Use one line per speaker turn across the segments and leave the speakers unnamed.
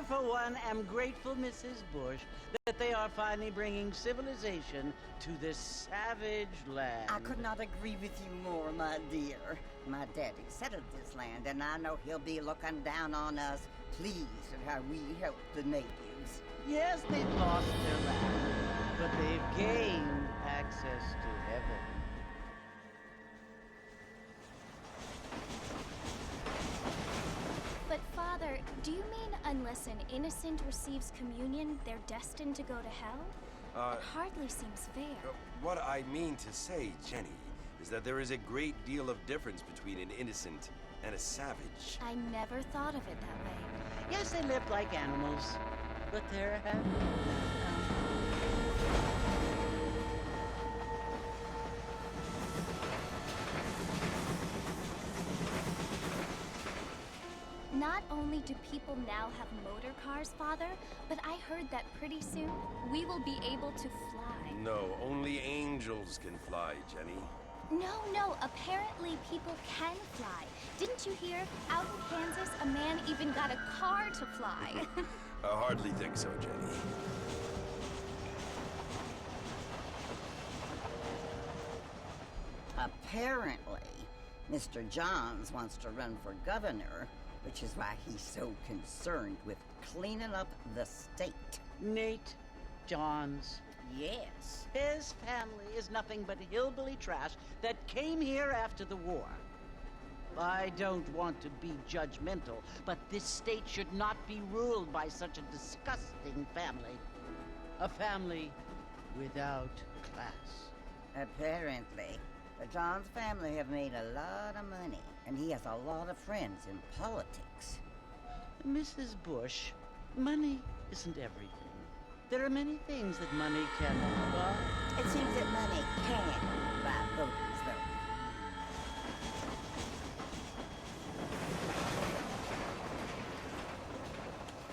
for one, am grateful, Mrs. Bush, that they are finally bringing civilization to this savage land.
I could not agree with you more, my dear. My daddy settled this land, and I know he'll be looking down on us, pleased at how we helped the natives.
Yes, they've lost their land, but they've gained access to heaven.
But Father, do you mean unless an innocent receives communion, they're destined to go to hell? That hardly seems fair.
What I mean to say, Jenny, is that there is a great deal of difference between an innocent and a savage.
I never thought of it that way.
Yes, they live like animals, but they're happy.
Not only do people now have motor cars, Father, but I heard that pretty soon we will be able to fly.
No, only angels can fly, Jenny.
No, apparently people can fly. Didn't you hear? Out in Kansas, a man even got a car to fly.
I hardly think so, Jenny.
Apparently, Mr. Johns wants to run for governor, which is why he's so concerned with cleaning up the state.
Nate Johns.
Yes.
His family is nothing but hillbilly trash that came here after the war. I don't want to be judgmental, but this state should not be ruled by such a disgusting family. A family without class.
Apparently. The Johns family have made a lot of money, and he has a lot of friends in politics.
Mrs. Bush, money isn't everything. There are many things that money cannot buy.
It seems that money can buy voters, though.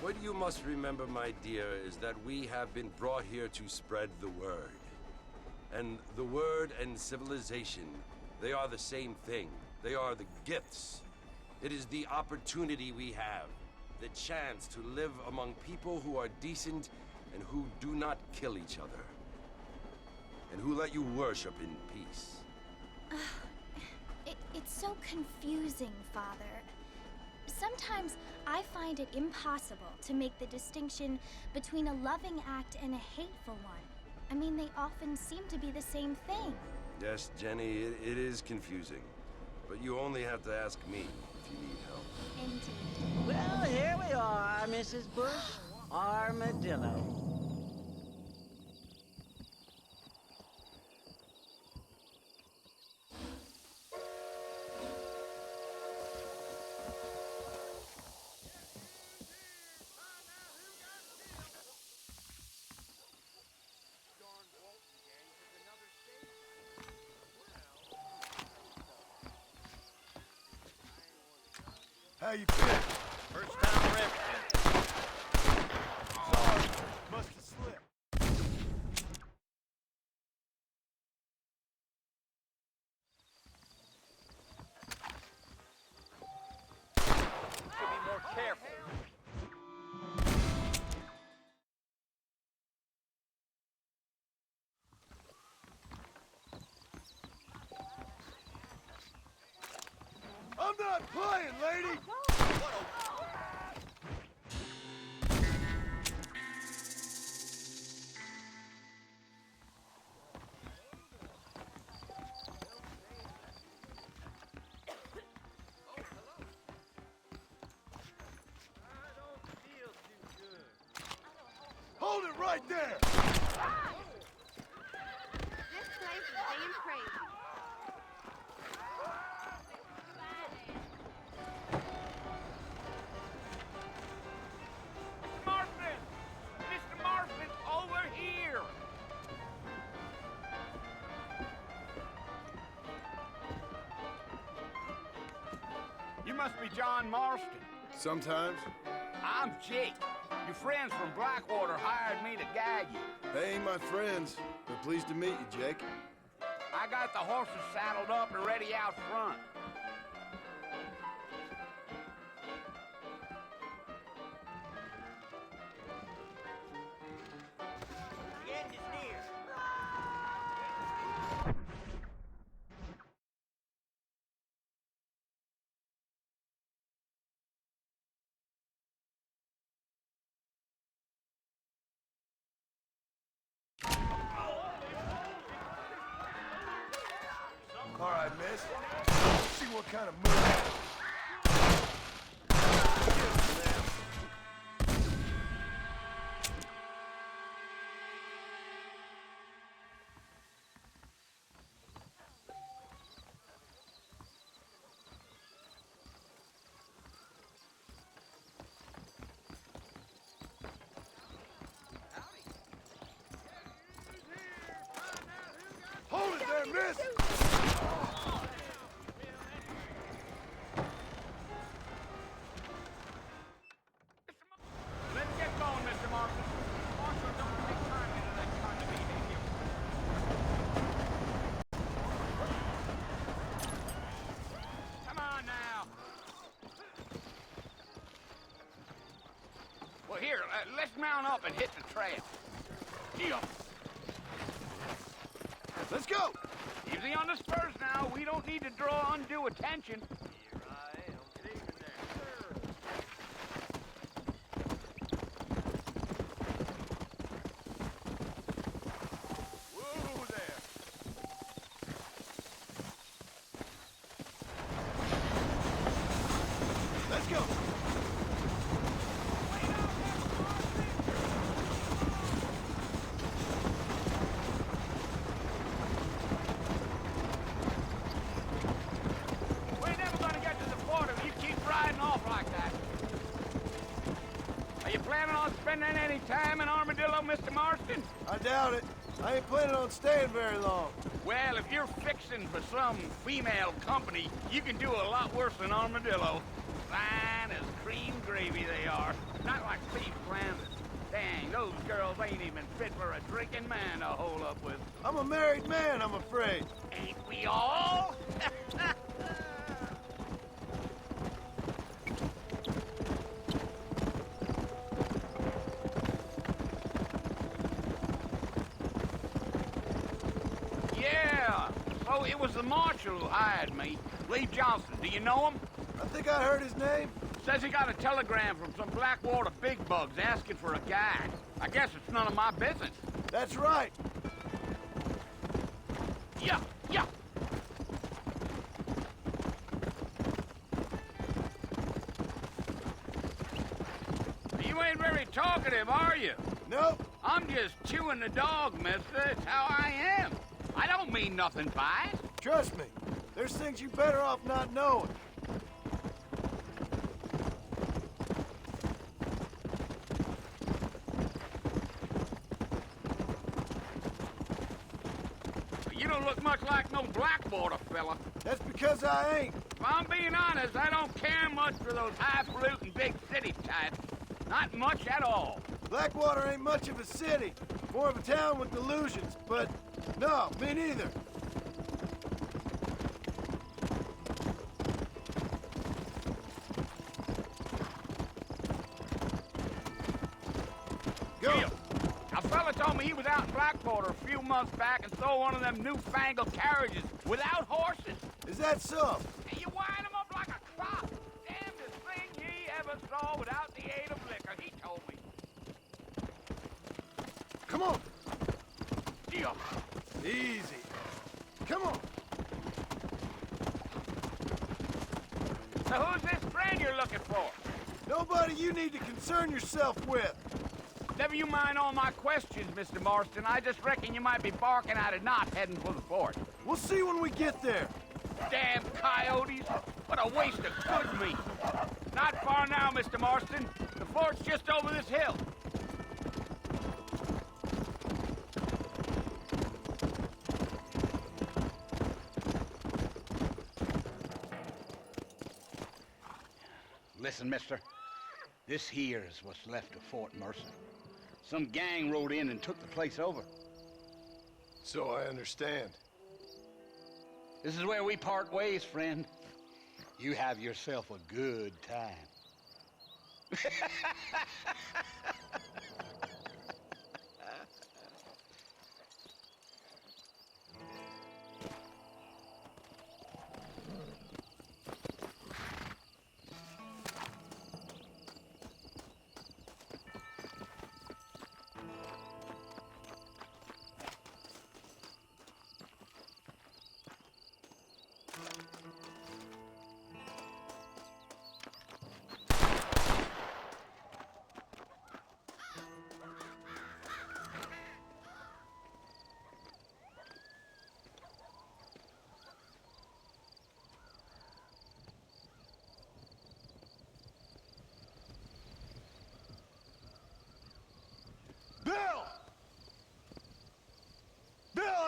What you must remember, my dear, is that we have been brought here to spread the word. And the word and civilization, they are the same thing. They are the gifts. It is the opportunity we have, the chance to live among people who are decent and who do not kill each other, and who let you worship in peace.
It's so confusing, Father. Sometimes I find it impossible to make the distinction between a loving act and a hateful one. I mean, they often seem to be the same thing.
Yes, Jenny, it is confusing. But you only have to ask me if you need help.
Indeed.
Well, here we are, Mrs. Bush. Armadillo.
How you feeling?
First time ripping.
Sorry, must have slipped.
Should be more careful.
I'm not playing, lady! Hold it right there!
This place is damn crazy.
Marvin! Mr. Marvin, over here! You must be John Marston.
Sometimes.
I'm Jake. Your friends from Blackwater hired me to guide you.
They ain't my friends. They're pleased to meet you, Jake.
I got the horses saddled up and ready out front.
miss. See what kind of move. Hold it there, miss!
Let's get going, Mr. Marshall. Marshall, don't take time into that kind of behavior. Come on now. Well, here, let's mount up and hit the trail. Deal.
Let's go!
Easy on the spurs now. We don't need to draw undue attention. Whoa there.
Let's go!
We're never gonna get to the port if you keep riding off like that. Are you planning on spending any time in Armadillo, Mr. Marston?
I doubt it. I ain't planning on staying very long.
Well, if you're fixing for some female company, you can do a lot worse than Armadillo. Fine as cream gravy they are. Not like Steve Flanders. Dang, those girls ain't even fit for a drinking man to hole up with.
I'm a married man, I'm afraid.
Ain't we all? Yeah, so it was the marshal who hired me. Lee Johnson, do you know him?
I think I heard his name.
Says he got a telegram from some Blackwater big bugs asking for a guide. I guess it's none of my business.
That's right.
Yeah, yeah. You ain't very talkative, are you?
Nope.
I'm just chewing the dog, mister. It's how I am. I don't mean nothing by it.
Trust me. There's things you better off not knowing.
You don't look much like no Blackwater fella.
That's because I ain't.
If I'm being honest, I don't care much for those highfalutin big city types. Not much at all.
Blackwater ain't much of a city. More of a town with delusions, but no, me neither. Go.
Deal. A fella told me he was out in Blackwater a few months back and saw one of them newfangled carriages without horses.
Is that so?
And you wind them up like a crop. Damnedest thing ye ever saw without the aid of liquor, he told me.
Come on.
Deal.
Easy. Come on.
So who's this friend you're looking for?
Nobody you need to concern yourself with.
Never you mind all my questions, Mr. Marston. I just reckon you might be barking at a knot heading for the fort.
We'll see when we get there.
Damn coyotes! What a waste of good meat! Not far now, Mr. Marston. The fort's just over this hill. Listen, mister. This here is what's left of Fort Mercer. Some gang rode in and took the place over.
So I understand.
This is where we part ways, friend. You have yourself a good time.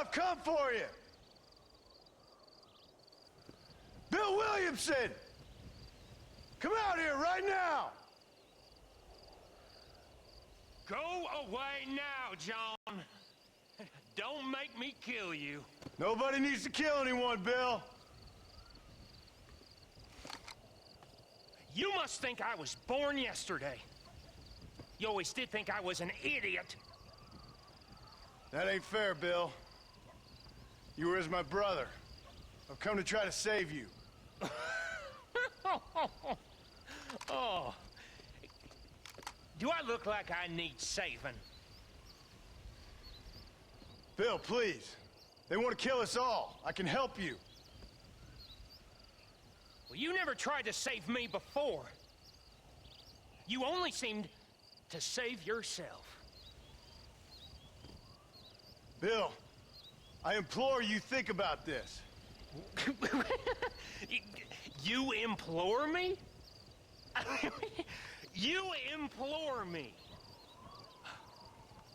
I've come for you! Bill Williamson! Come out here right now!
Go away now, John. Don't make me kill you.
Nobody needs to kill anyone, Bill.
You must think I was born yesterday. You always did think I was an idiot.
That ain't fair, Bill. You were as my brother. I've come to try to save you.
Oh. Do I look like I need saving?
Bill, please. They want to kill us all. I can help you.
Well, you never tried to save me before. You only seemed to save yourself.
Bill, I implore you think about this.
You implore me? You implore me.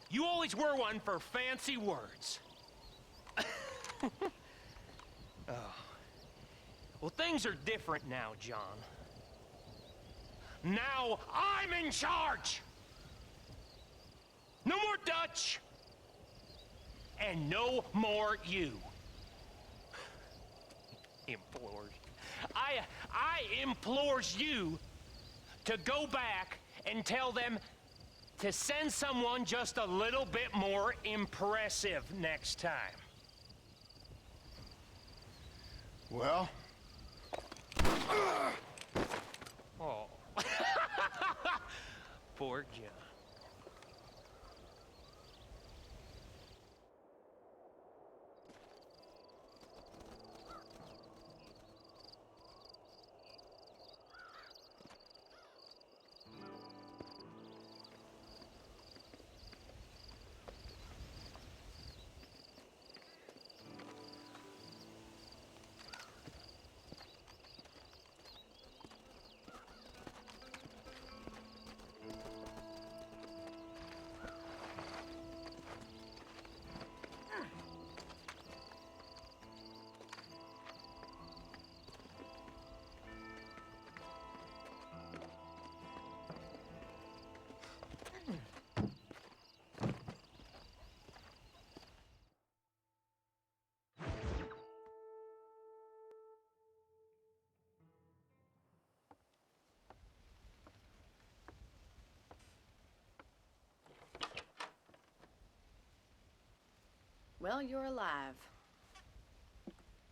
You always were one for fancy words. Oh. Well, things are different now, John. Now I'm in charge! No more Dutch! And no more you. Implores. I implores you to go back and tell them to send someone just a little bit more impressive next time.
Well?
Oh. Poor John.
Well, you're alive.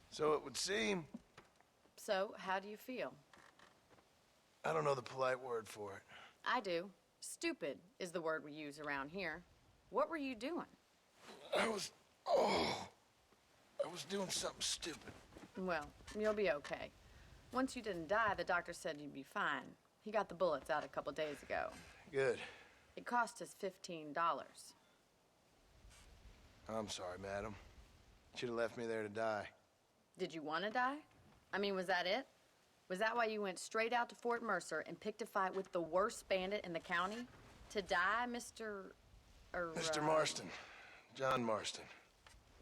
So it would seem.
So, how do you feel?
I don't know the polite word for it.
I do. Stupid is the word we use around here. What were you doing?
I was doing something stupid.
Well, you'll be okay. Once you didn't die, the doctor said you'd be fine. He got the bullets out a couple days ago.
Good.
It cost us $15.
I'm sorry, madam. Should have left me there to die.
Did you want to die? I mean, was that it? Was that why you went straight out to Fort Mercer and picked a fight with the worst bandit in the county? To die, Mr.
Mr. Marston. John Marston.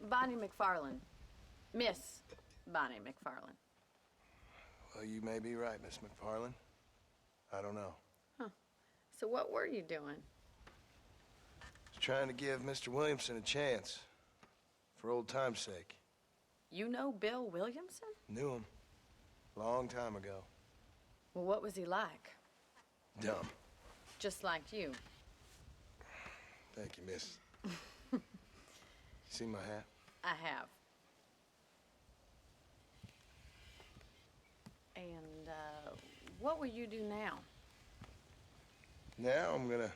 Bonnie McFarland. Miss Bonnie McFarland.
Well, you may be right, Miss McFarland. I don't know.
Huh. So what were you doing?
Just trying to give Mr. Williamson a chance. For old time's sake.
You know Bill Williamson?
Knew him. Long time ago.
Well, what was he like?
Dumb.
Just like you.
Thank you, miss. You see my hat?
I have. And, what will you do now?
Now I'm gonna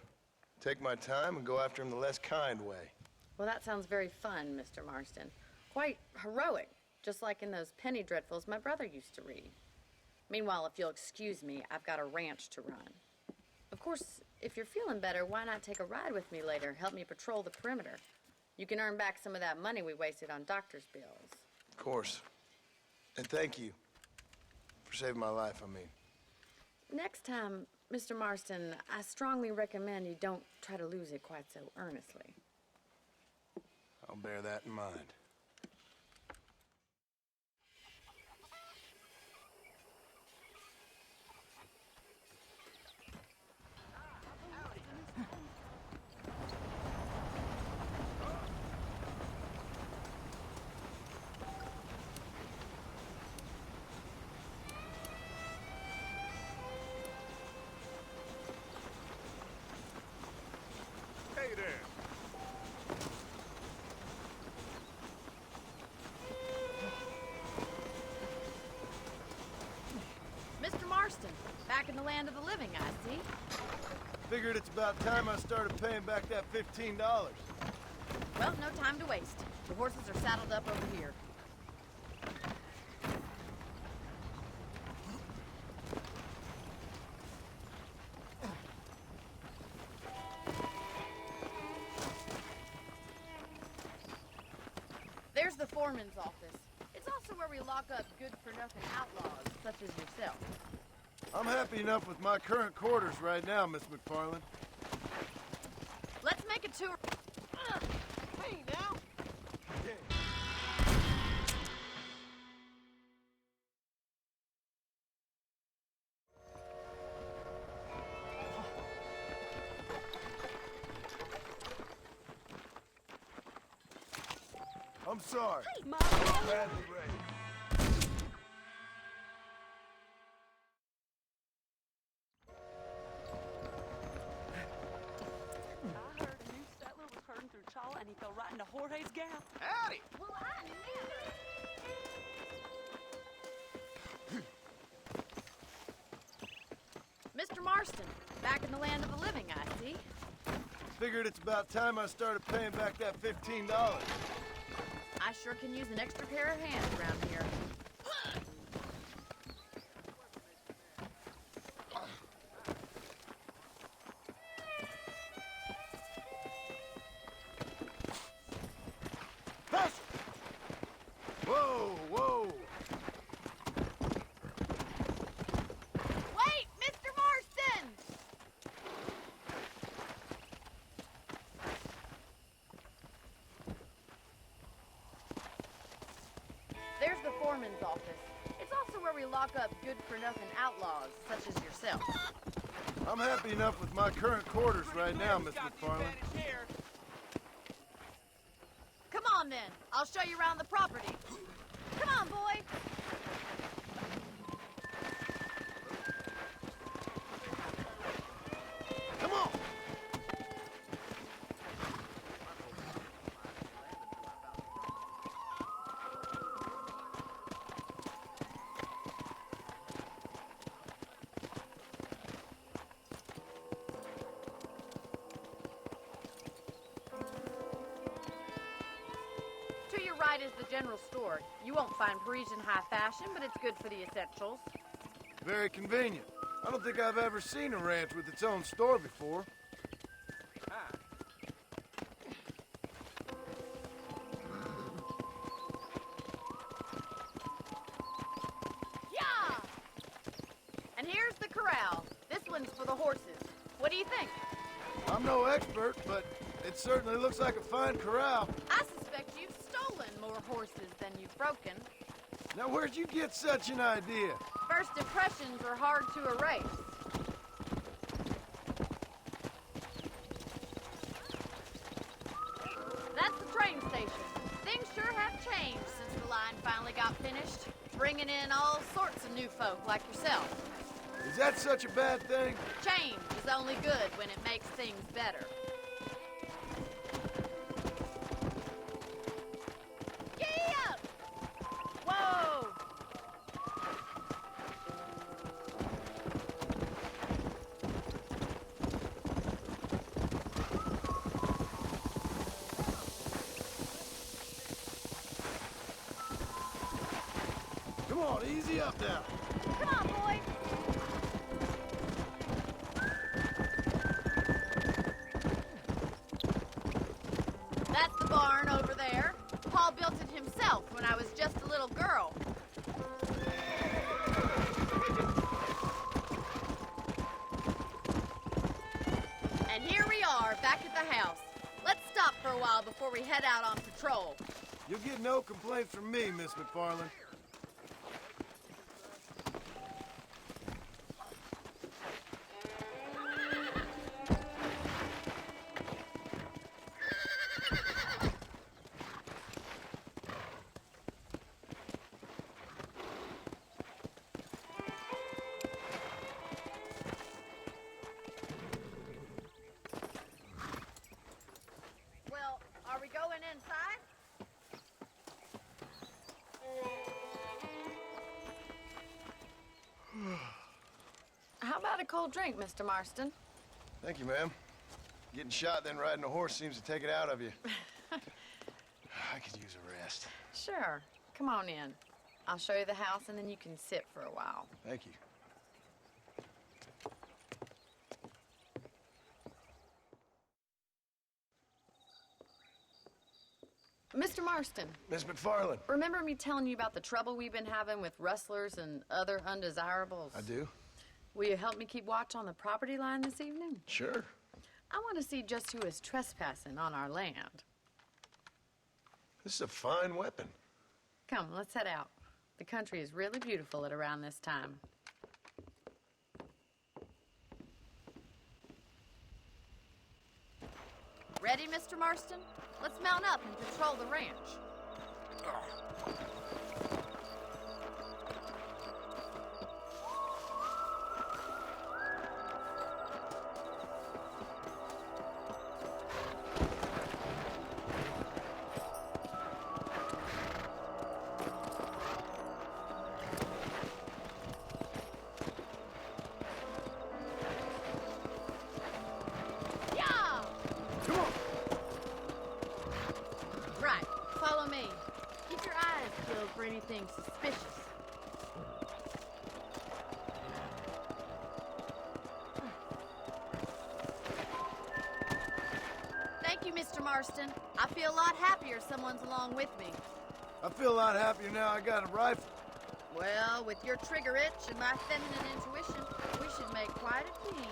take my time and go after him the less kind way.
Well, that sounds very fun, Mr. Marston. Quite heroic, just like in those penny dreadfuls my brother used to read. Meanwhile, if you'll excuse me, I've got a ranch to run. Of course, if you're feeling better, why not take a ride with me later? Help me patrol the perimeter. You can earn back some of that money we wasted on doctor's bills.
Of course. And thank you for saving my life, I mean.
Next time, Mr. Marston, I strongly recommend you don't try to lose it quite so earnestly.
I'll bear that in mind.
land of the living, I see.
Figured it's about time I started paying back that $15.
Well, no time to waste. The horses are saddled up over here. There's the foreman's office. It's also where we lock up good-for-nothing outlaws, such as yourself.
I'm happy enough with my current quarters right now, Miss McFarland.
Let's make a tour.
Hey, now!
I'm sorry.
Hey, Mom!
Bradley Ray.
I heard a new settler was herding through Chaw and he fell right into Jorge's Gap.
Howdy.
Well, I never.
Mr. Marston, back in the land of the living, I see.
Figured it's about time I started paying back that $15.
I sure can use an extra pair of hands around here.
Whoa, whoa.
Wait, Mr. Marston! There's the foreman's office. It's also where we lock up good-for-nothing outlaws, such as yourself.
I'm happy enough with my current quarters right now, Miss McFarland.
Come on, then. I'll show you around the property. Come on, boy.
Come on.
To your right is the general store. You won't find Parisian high fashion, but it's good for the essentials.
Very convenient. I don't think I've ever seen a ranch with its own store before.
Yeah! And here's the corral. This one's for the horses. What do you think?
I'm no expert, but it certainly looks like a fine corral.
I suspect you've stolen more horses than you've broken.
Now, where'd you get such an idea?
First impressions are hard to erase. That's the train station. Things sure have changed since the line finally got finished, bringing in all sorts of new folk like yourself.
Is that such a bad thing?
Change is only good when it makes things better. Yeah! Whoa!
Come on, easy up now.
Come on, boy! That's the barn over there. Paul built it himself when I was just a little girl. And here we are, back at the house. Let's stop for a while before we head out on patrol.
You'll get no complaints from me, Miss McFarland.
Well, are we going inside? cold drink, Mr. Marston.
Thank you, ma'am. Getting shot, then riding a horse seems to take it out of you. I could use a rest.
Sure. Come on in. I'll show you the house, and then you can sit for a while.
Thank you.
Mr. Marston,
Miss McFarland.
remember me telling you about the trouble we've been having with rustlers and other undesirables?
I do.
Will you help me keep watch on the property line this evening?
Sure.
I want to see just who is trespassing on our land.
This is a fine weapon.
Come, let's head out. The country is really beautiful at around this time. Ready, Mr. Marston? Let's mount up and patrol the ranch.
Come on.
Right, follow me. Keep your eyes peeled for anything suspicious. Thank you, Mr. Marston. I feel a lot happier someone's along with me.
I feel a lot happier now I got a rifle.
Well, with your trigger itch and my feminine intuition, we should make quite a team.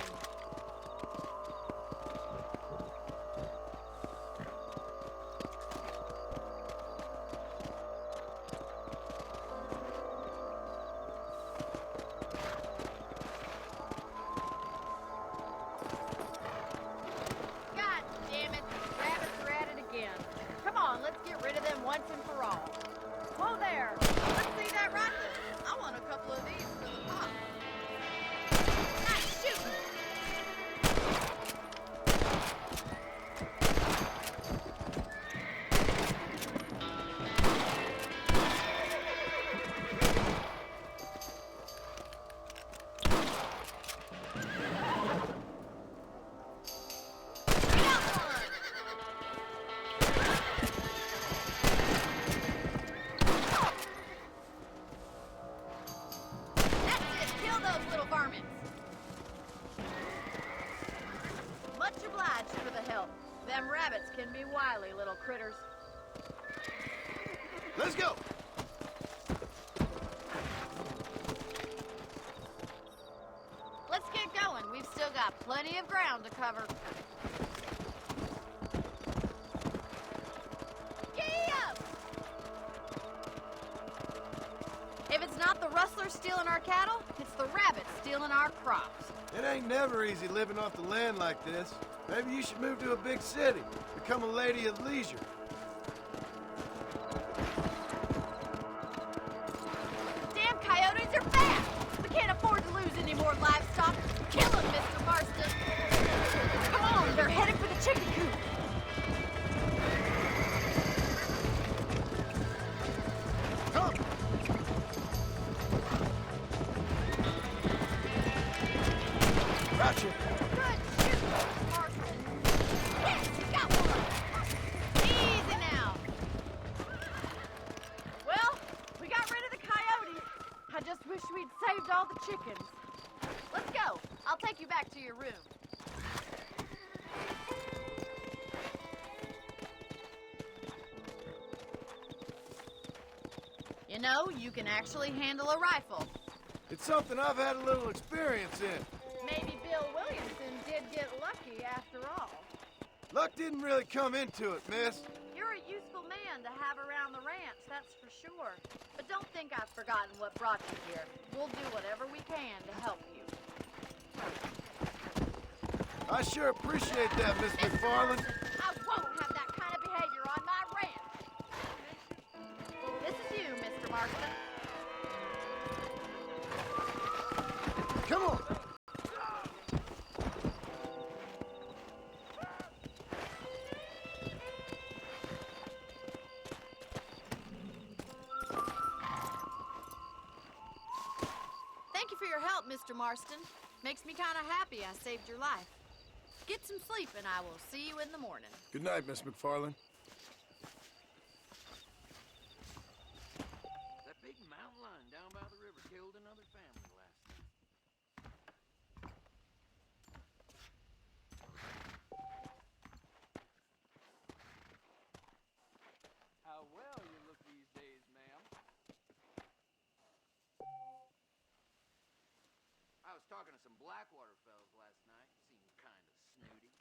God damn it, these rabbits are at it again. Come on, let's get rid of them once and for all. Whoa there, let's see that rifle. I want a couple of these for the pop. Nice shooting. That's it, kill those little varmints. Much obliged for the help. Them rabbits can be wily little critters.
Let's go.
Let's get going. We've still got plenty of ground to cover. Giddy up! If it's not the rustlers stealing our cattle, it's the rabbits stealing our crops.
It ain't never easy living off the land like this. Maybe you should move to a big city. Become a lady of leisure.
Damn coyotes are fast! We can't afford to lose any more livestock. Kill them, Mr. Marston! Come on, they're headed for the chicken coop.
Come. Gotcha.
Good shoot, Mr. Marston. Yes, you got one! Easy now. Well, we got rid of the coyotes. I just wish we'd saved all the chickens. Let's go. I'll take you back to your room. You know, you can actually handle a rifle.
It's something I've had a little experience in.
Maybe Bill Williamson did get lucky after all.
Luck didn't really come into it, miss.
You're a useful man to have around the ranch, that's for sure. But don't think I've forgotten what brought you here. We'll do whatever we can to help you.
I sure appreciate that, Miss McFarland.
I won't have that kind of behavior on my ranch. This is you, Mr. Marston.
Come on.
Thank you for your help, Mr. Marston. Makes me kind of happy I saved your life. Get some sleep and I will see you in the morning.
Good night, Miss McFarland.
That big mountain lion down by the river killed another family last night. How well you look these days, ma'am. I was talking to some Blackwater fellas last night. Seemed kind of snooty.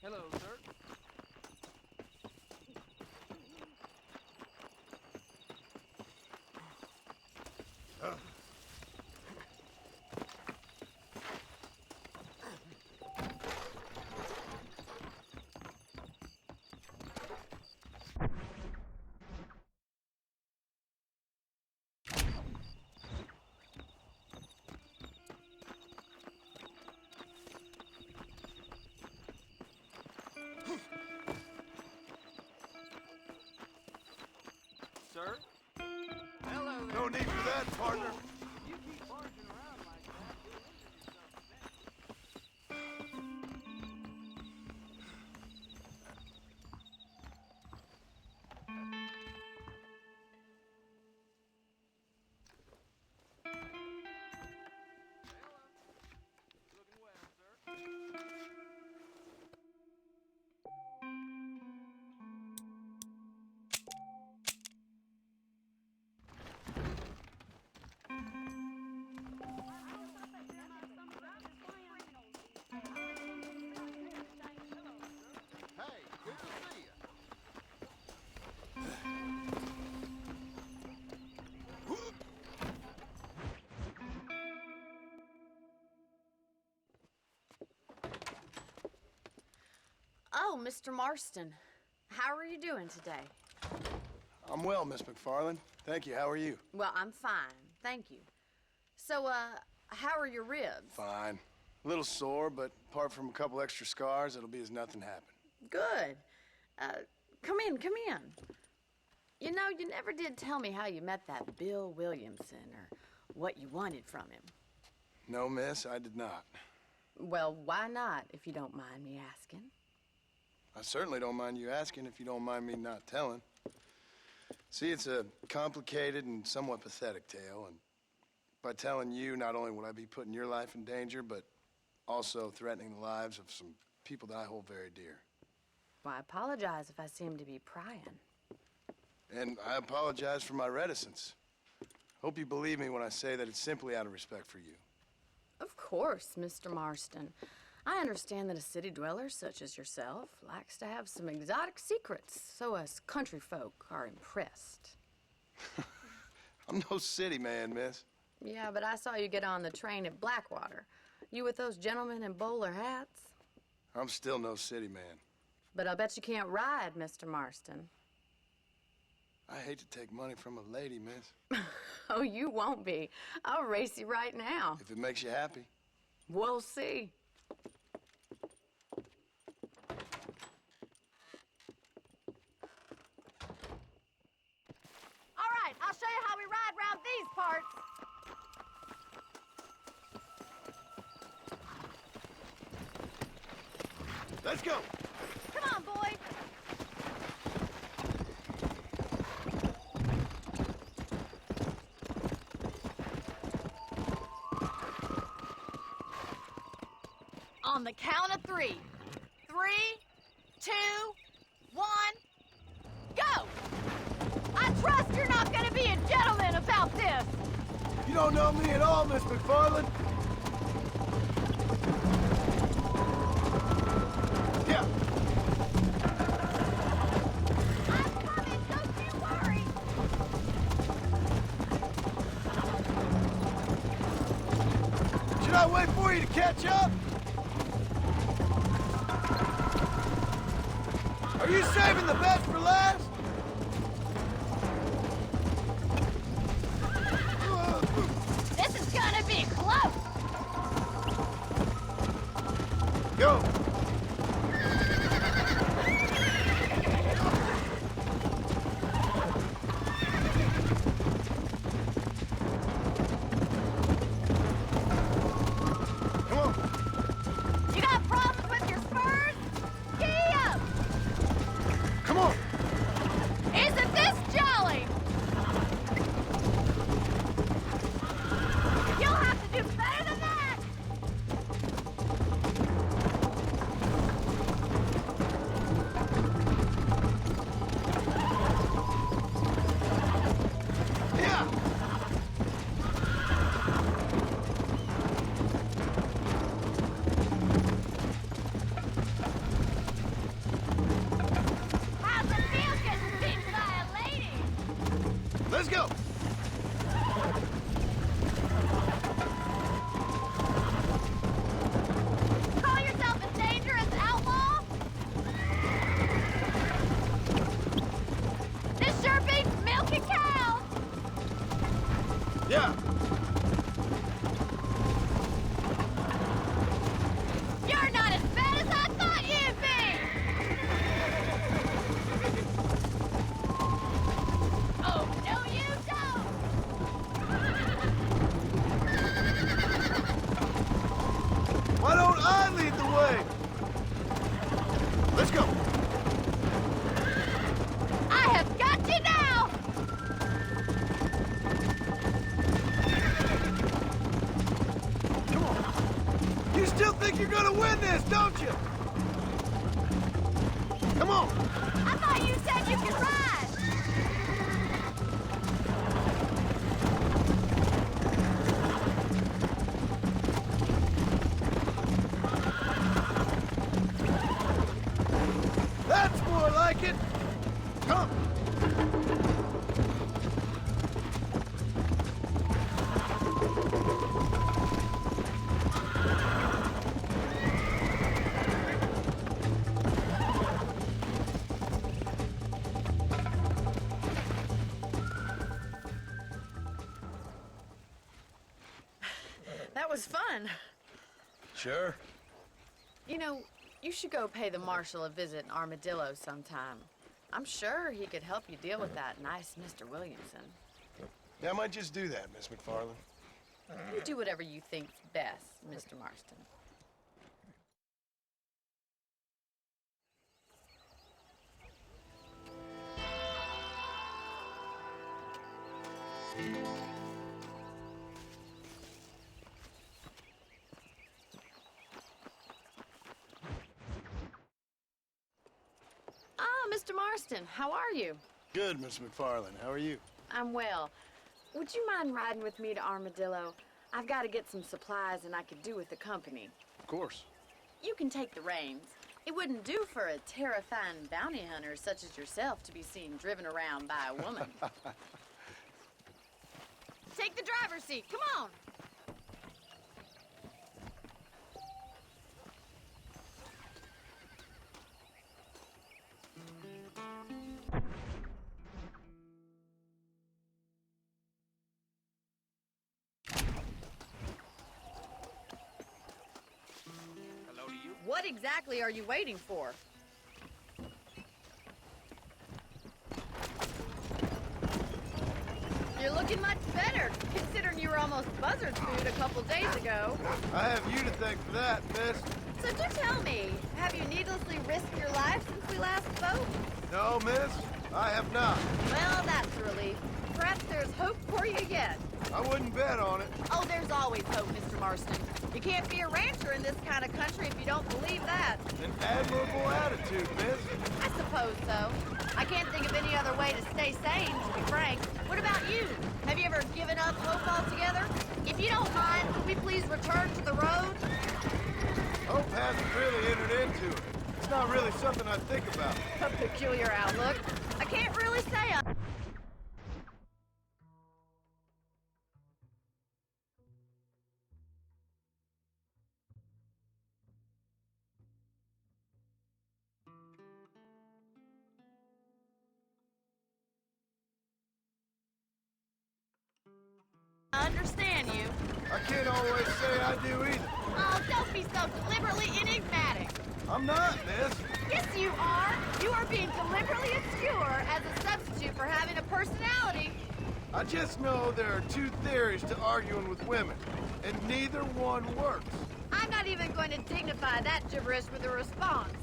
Hello, sir. Sir? Hello there.
No need for that, partner.
You keep barging around like that, you'll injure yourself eventually. Looking well, sir.
Hey, good to see you.
Oh, Mr. Marston. How are you doing today?
I'm well, Miss McFarland. Thank you. How are you?
Well, I'm fine. Thank you. So, how are your ribs?
Fine. A little sore, but apart from a couple extra scars, it'll be as nothing happened.
Good. Come in, come in. You know, you never did tell me how you met that Bill Williamson or what you wanted from him.
No, miss, I did not.
Well, why not, if you don't mind me asking?
I certainly don't mind you asking if you don't mind me not telling. See, it's a complicated and somewhat pathetic tale, and by telling you, not only would I be putting your life in danger, but also threatening the lives of some people that I hold very dear.
Well, I apologize if I seem to be prying.
And I apologize for my reticence. Hope you believe me when I say that it's simply out of respect for you.
Of course, Mr. Marston. I understand that a city dweller such as yourself likes to have some exotic secrets, so us country folk are impressed.
I'm no city man, miss.
Yeah, but I saw you get on the train at Blackwater. You with those gentlemen in bowler hats?
I'm still no city man.
But I'll bet you can't ride, Mr. Marston.
I hate to take money from a lady, miss.
Oh, you won't be. I'll race you right now.
If it makes you happy.
We'll see. All right, I'll show you how we ride around these parts.
Let's go!
Come on, boy. On the count of 3. 3, 2, 1, go! I trust you're not gonna be a gentleman about this!
You don't know me at all, Miss McFarland. I wait for you to catch up? Are you saving the best for last?
This is gonna be close!
Go! Come on!
You got problems with your spurs? Giddy up!
Come on!
Isn't this jolly? You'll have to do better than that!
Yeah!
How's it feel getting beaten by a lady?
Let's go!
Call yourself a dangerous outlaw? This sure beats milking cows!
Yeah!
You're not as bad as I thought you'd be! Oh, no you don't!
Why don't I lead the way? Let's go!
I have got you now!
Come on! You still think you're gonna win this, don't you? Come on!
I thought you said you could ride!
That's more like it! Come!
That was fun.
Sure.
You know, you should go pay the marshal a visit in Armadillo sometime. I'm sure he could help you deal with that nice Mr. Williamson.
Yeah, I might just do that, Miss McFarland.
You do whatever you think's best, Mr. Marston. Ah, Mr. Marston, how are you?
Good, Miss McFarland. How are you?
I'm well. Would you mind riding with me to Armadillo? I've got to get some supplies and I could do with the company.
Of course.
You can take the reins. It wouldn't do for a terrifying bounty hunter such as yourself to be seen driven around by a woman. Take the driver's seat. Come on.
Hello to you.
What exactly are you waiting for? You're looking much better, considering you were almost buzzard food a couple days ago.
I have you to thank for that, miss.
So do tell me, have you needlessly risked your life since we last spoke?
No, miss, I have not.
Well, that's a relief. Perhaps there's hope for you yet.
I wouldn't bet on it.
Oh, there's always hope, Mr. Marston. You can't be a rancher in this kind of country if you don't believe that.
An admirable attitude, miss.
I suppose so. I can't think of any other way to stay sane, to be frank. What about you? Have you ever given up hope altogether? If you don't mind, could we please return to the road?
Hope hasn't really entered into it. It's not really something I think about.
A peculiar outlook. I can't really say
always say I do either.
Oh, don't be so deliberately enigmatic.
I'm not, miss.
Yes, you are. You are being deliberately obscure as a substitute for having a personality.
I just know there are two theories to arguing with women, and neither one works.
I'm not even going to dignify that gibberish with a response.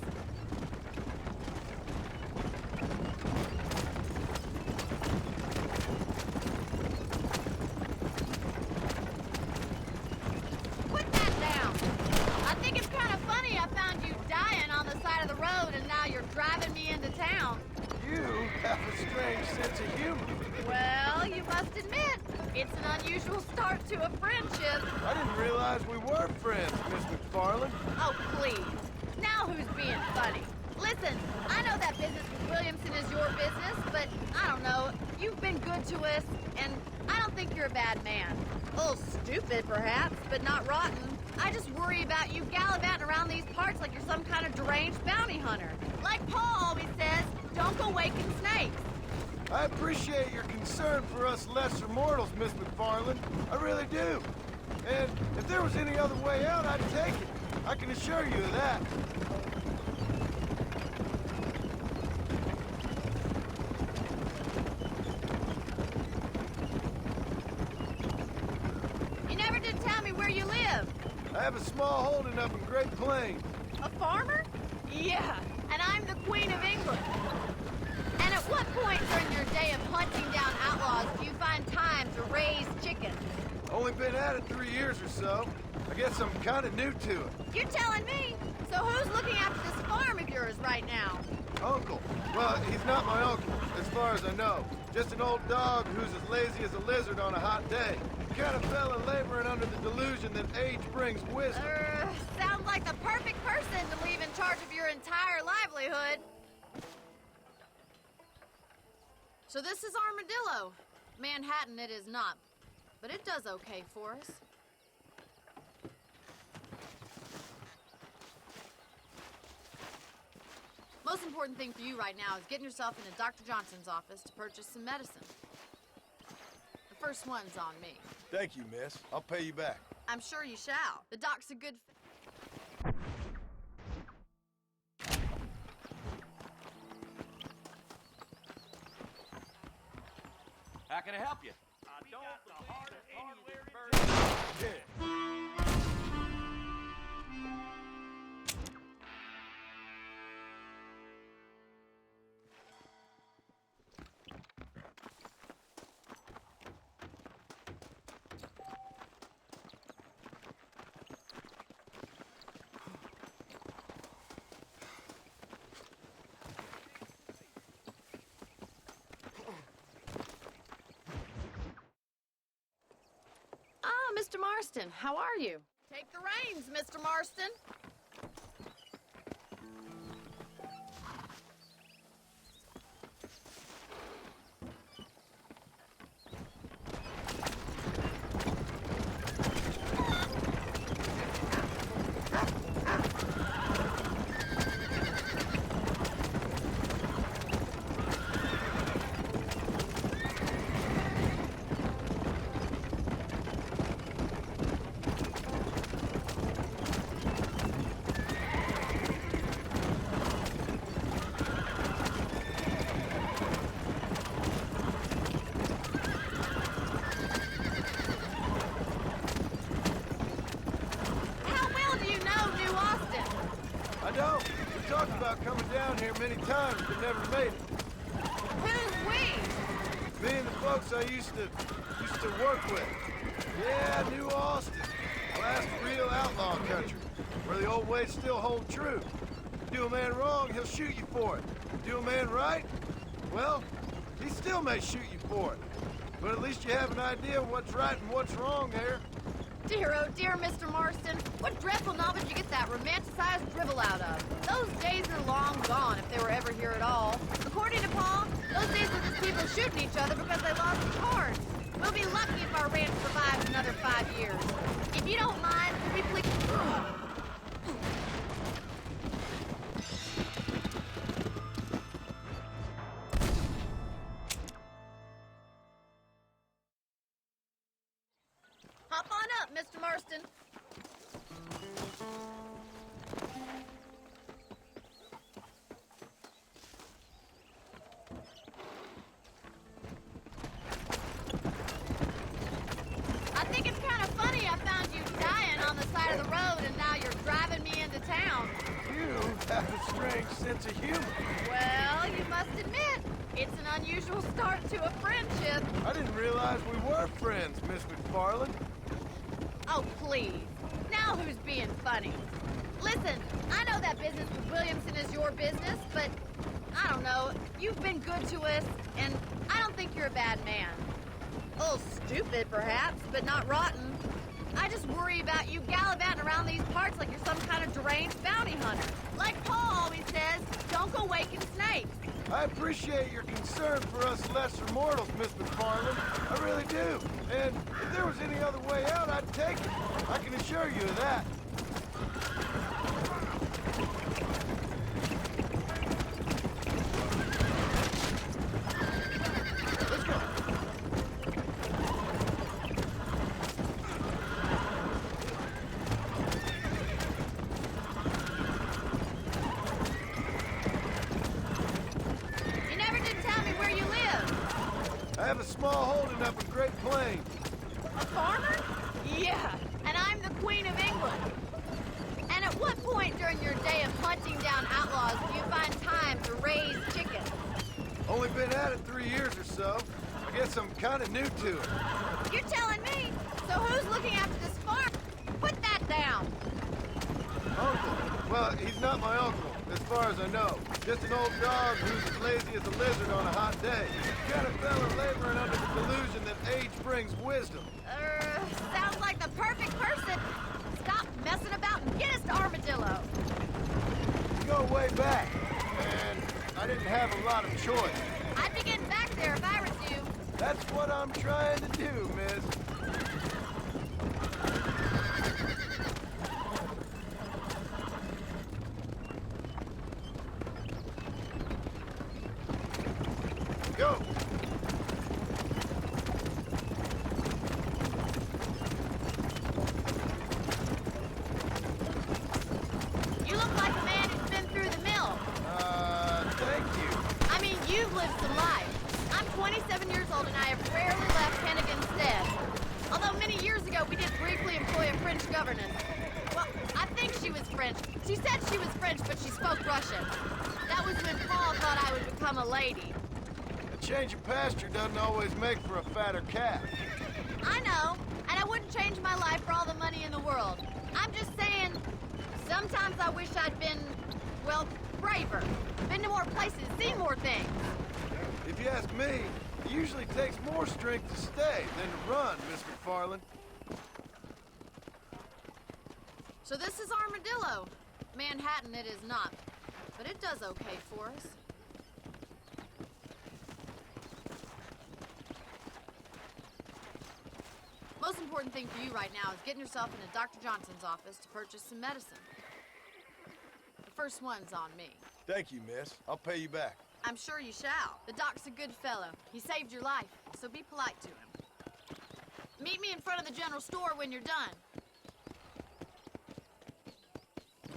Put that down. I think it's kind of funny I found you dying on the side of the road and now you're driving me into town.
You have a strange sense of humor.
Well, you must admit, it's an unusual start to a friendship.
I didn't realize we were friends, Miss McFarland.
Oh, please. Now who's being funny? Listen, I know that business with Williamson is your business, but I don't know. You've been good to us, and I don't think you're a bad man. A little stupid, perhaps, but not rotten. I just worry about you gallivanting around these parts like you're some kind of deranged bounty hunter. Like Paul always says, don't go waking snakes.
I appreciate your concern for us lesser mortals, Miss McFarland. I really do. And if there was any other way out, I'd take it. I can assure you of that.
You never did tell me where you live.
I have a small holding up in Great Plains.
A farmer? Yeah, and I'm the Queen of England. And at what point during your day of hunting down outlaws do you find time to raise chickens?
Only been at it 3 years or so. I guess I'm kind of new to it.
You're telling me? So who's looking after this farm of yours right now?
Uncle. Well, he's not my uncle, as far as I know. Just an old dog who's as lazy as a lizard on a hot day. The kind of fella laboring under the delusion that age brings wisdom.
Sounds like the perfect person to leave in charge of your entire livelihood. So this is Armadillo. Manhattan it is not, but it does okay for us. Most important thing for you right now is getting yourself into Dr. Johnson's office to purchase some medicine. The first one's on me.
Thank you, miss. I'll pay you back.
I'm sure you shall. The doc's a good
How can I help you?
Mr. Marston, how are you? Take the reins, Mr. Marston.
Many times, but never made it.
Who's we?
Me and the folks I used to work with. Yeah, New Austin. Last real outlaw country, where the old ways still hold true. Do a man wrong, he'll shoot you for it. Do a man right, well, he still may shoot you for it. But at least you have an idea of what's right and what's wrong there.
Dear, oh dear, Mr. Marston. What dreadful novel did you get that romanticized drivel out of? Those days are long gone, if they were ever here at all. According to Paul, those days were just people shooting each other because they lost the cards. We'll be lucky if our ranch survives another 5 years. If you don't mind, could we please... Hop on up, Mr. Marston. I think it's kind of funny I found you dying on the side of the road and now you're driving me into town.
You have a strange sense of humor.
Well, you must admit, it's an unusual start to a friendship.
I didn't realize we were friends, Miss McFarland.
Oh, please. Now who's being funny? Listen, I know that business with Williamson is your business, but I don't know. You've been good to us, and I don't think you're a bad man. A little stupid, perhaps, but not rotten. I just worry about you gallivanting around these parts like you're some kind of deranged bounty hunter. Like Paul always says, don't go waking snakes.
I appreciate your concern for us lesser mortals, Miss McFarland. I really do. And if there was any other way out, I'd take it. I can assure you of that. Let's go.
You never did tell me where you live.
I have a small holding up in Great Plains.
A farmer? Yeah, and I'm the Queen of England. And at what point during your day of hunting down outlaws do you find time to raise chickens?
Only been at it 3 years or so. I guess I'm kind of new to it.
You're telling me? So who's looking after this farm? Put that down.
Uncle? Well, he's not my uncle, as far as I know. Just an old dog who's as lazy as a lizard on a hot day. Kind of fella laboring under the delusion that age brings wisdom.
Sounds like the perfect person. Stop messing about and get us to Armadillo.
We go way back, and I didn't have a lot of choice.
I'd be getting back there if I was you.
That's what I'm trying to do, miss. Go!
You look like a man who's been through the mill.
Thank you.
I mean, you've lived some life. I'm 27 years old and I have rarely left Hennigan's stead. Although many years ago we did briefly employ a French governess. Well, I think she was French. She said she was French, but she spoke Russian. That was when Paul thought I would become a lady.
A change of pasture doesn't always make for a fatter calf.
I know, and I wouldn't change my life for all the money in the world. I'm just saying, sometimes I wish I'd been, well, braver. Been to more places, seen more things.
If you ask me, it usually takes more strength to stay than to run, Miss McFarland.
So this is Armadillo. Manhattan it is not, but it does okay for us. Most important thing for you right now is getting yourself into Dr. Johnson's office to purchase some medicine. The first one's on me.
Thank you, miss. I'll pay you back.
I'm sure you shall. The doc's a good fellow. He saved your life, so be polite to him. Meet me in front of the general store when you're done.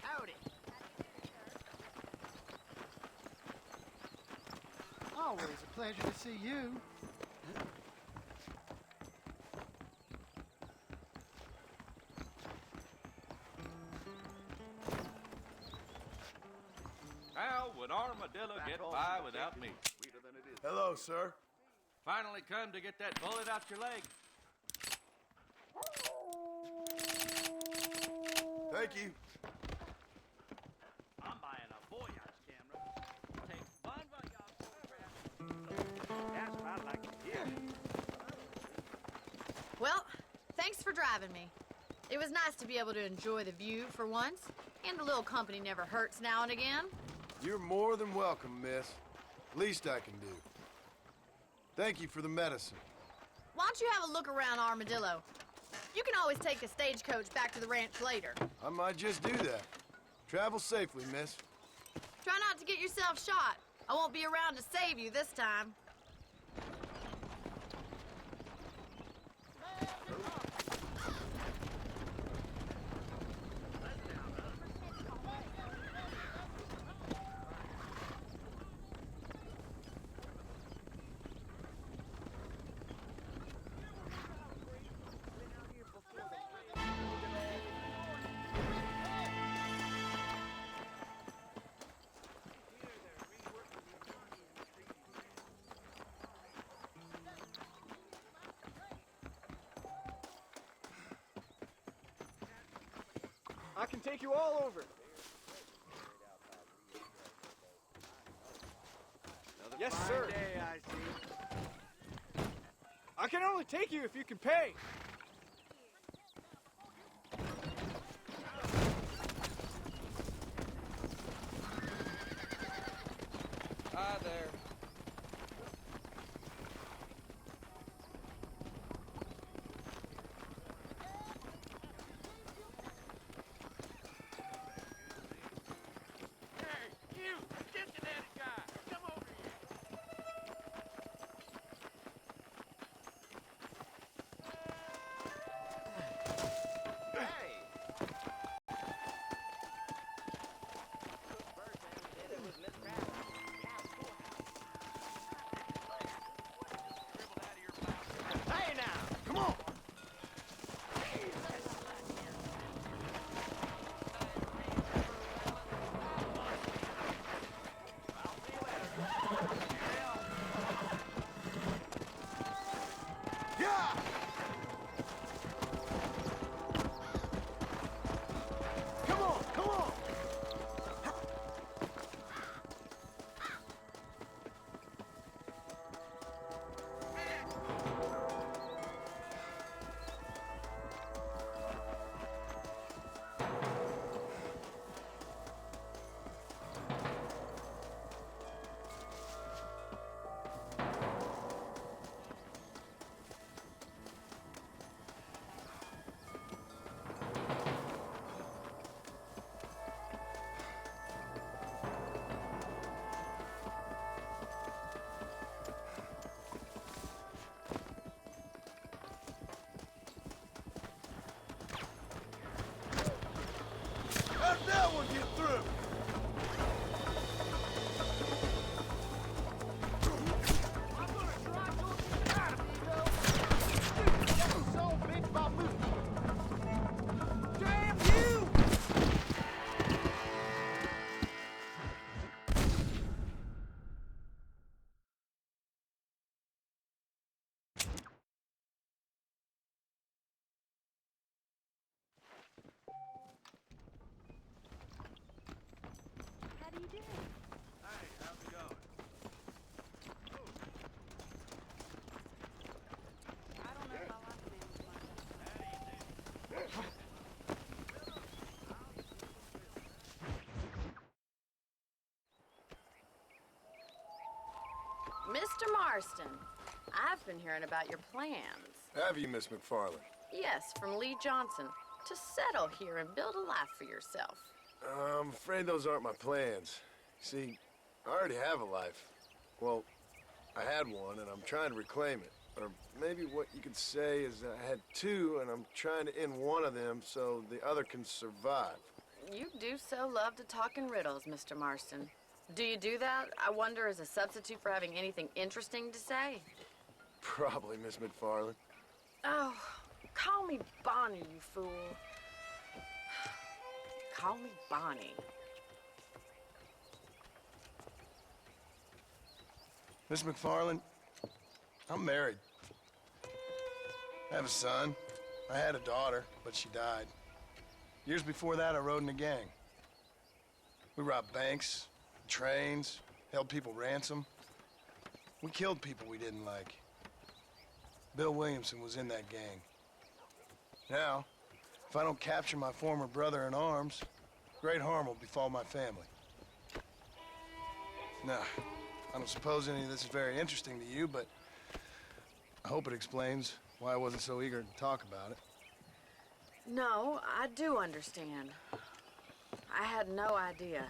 Howdy.
Always a pleasure to see you.
How would Armadillo get by without me?
Hello, sir.
Finally come to get that bullet out your leg.
Thank you.
I'm buying a Voyage camera. Take one Voyage photograph. That's what I'd like to hear.
Well, thanks for driving me. It was nice to be able to enjoy the view for once, and a little company never hurts now and again.
You're more than welcome, miss. Least I can do. Thank you for the medicine.
Why don't you have a look around Armadillo? You can always take the stagecoach back to the ranch later.
I might just do that. Travel safely, miss.
Try not to get yourself shot. I won't be around to save you this time.
I can take you all over. Yes, sir.
Day, I see.
I can only take you if you can pay.
Hi there.
Hey, you, Cincinnati guy, come over here.
Hey now!
Come on! Yeah! Come on, come on! How'd that one get through?
Damn you!
How do you do?
Hey, how's it going?
I don't know if I like the name of mine.
Mr. Marston, I've been hearing about your plans.
Have you, Miss McFarland?
Yes, from Lee Johnson, to settle here and build a life for yourself.
I'm afraid those aren't my plans. See, I already have a life. Well, I had one, and I'm trying to reclaim it. Or maybe what you could say is that I had two, and I'm trying to end one of them so the other can survive.
You do so love to talk in riddles, Mr. Marston. Do you do that, I wonder, as a substitute for having anything interesting to say?
Probably, Miss McFarland.
Oh, call me Bonnie, you fool. Call me Bonnie.
Miss McFarland, I'm married. I have a son. I had a daughter, but she died. Years before that, I rode in a gang. We robbed banks, trains, held people ransom. We killed people we didn't like. Bill Williamson was in that gang. Now, if I don't capture my former brother in arms, great harm will befall my family. Now, I don't suppose any of this is very interesting to you, but I hope it explains why I wasn't so eager to talk about it.
No, I do understand. I had no idea.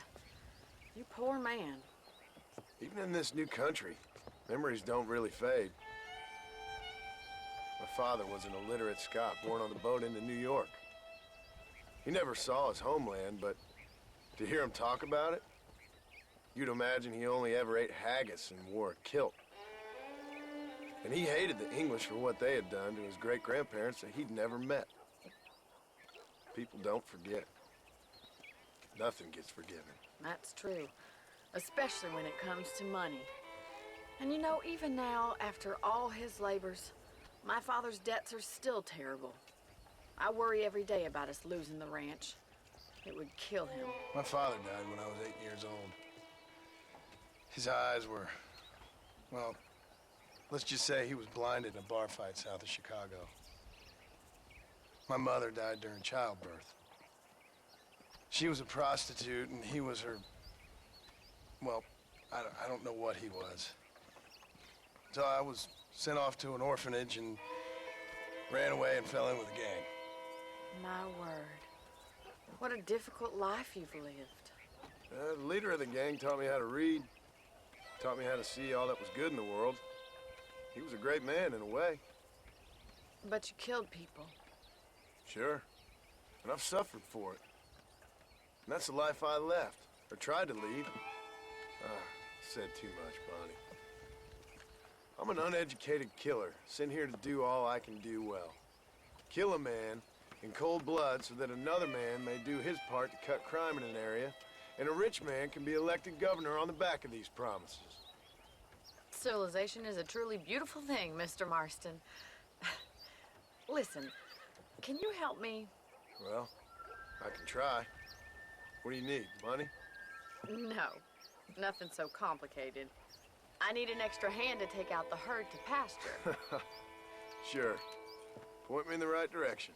You poor man.
Even in this new country, memories don't really fade. My father was an illiterate Scot born on the boat into New York. He never saw his homeland, but to hear him talk about it, you'd imagine he only ever ate haggis and wore a kilt. And he hated the English for what they had done to his great-grandparents that he'd never met. People don't forget. Nothing gets forgiven.
That's true, especially when it comes to money. And you know, even now, after all his labors, my father's debts are still terrible. I worry every day about us losing the ranch. It would kill him.
My father died when I was 8 years old. His eyes were, well, let's just say he was blinded in a bar fight south of Chicago. My mother died during childbirth. She was a prostitute and he was her, well, I don't know what he was. So I was sent off to an orphanage and ran away and fell in with a gang.
My word. What a difficult life you've lived.
The leader of the gang taught me how to read, taught me how to see all that was good in the world. He was a great man in a way.
But you killed people.
Sure. And I've suffered for it. And that's the life I left, or tried to lead. Said too much, Bonnie. I'm an uneducated killer, sent here to do all I can do well. Kill a man in cold blood so that another man may do his part to cut crime in an area, and a rich man can be elected governor on the back of these promises.
Civilization is a truly beautiful thing, Mr. Marston. Listen, can you help me?
Well, I can try. What do you need, money?
No, nothing so complicated. I need an extra hand to take out the herd to pasture.
Sure. Point me in the right direction.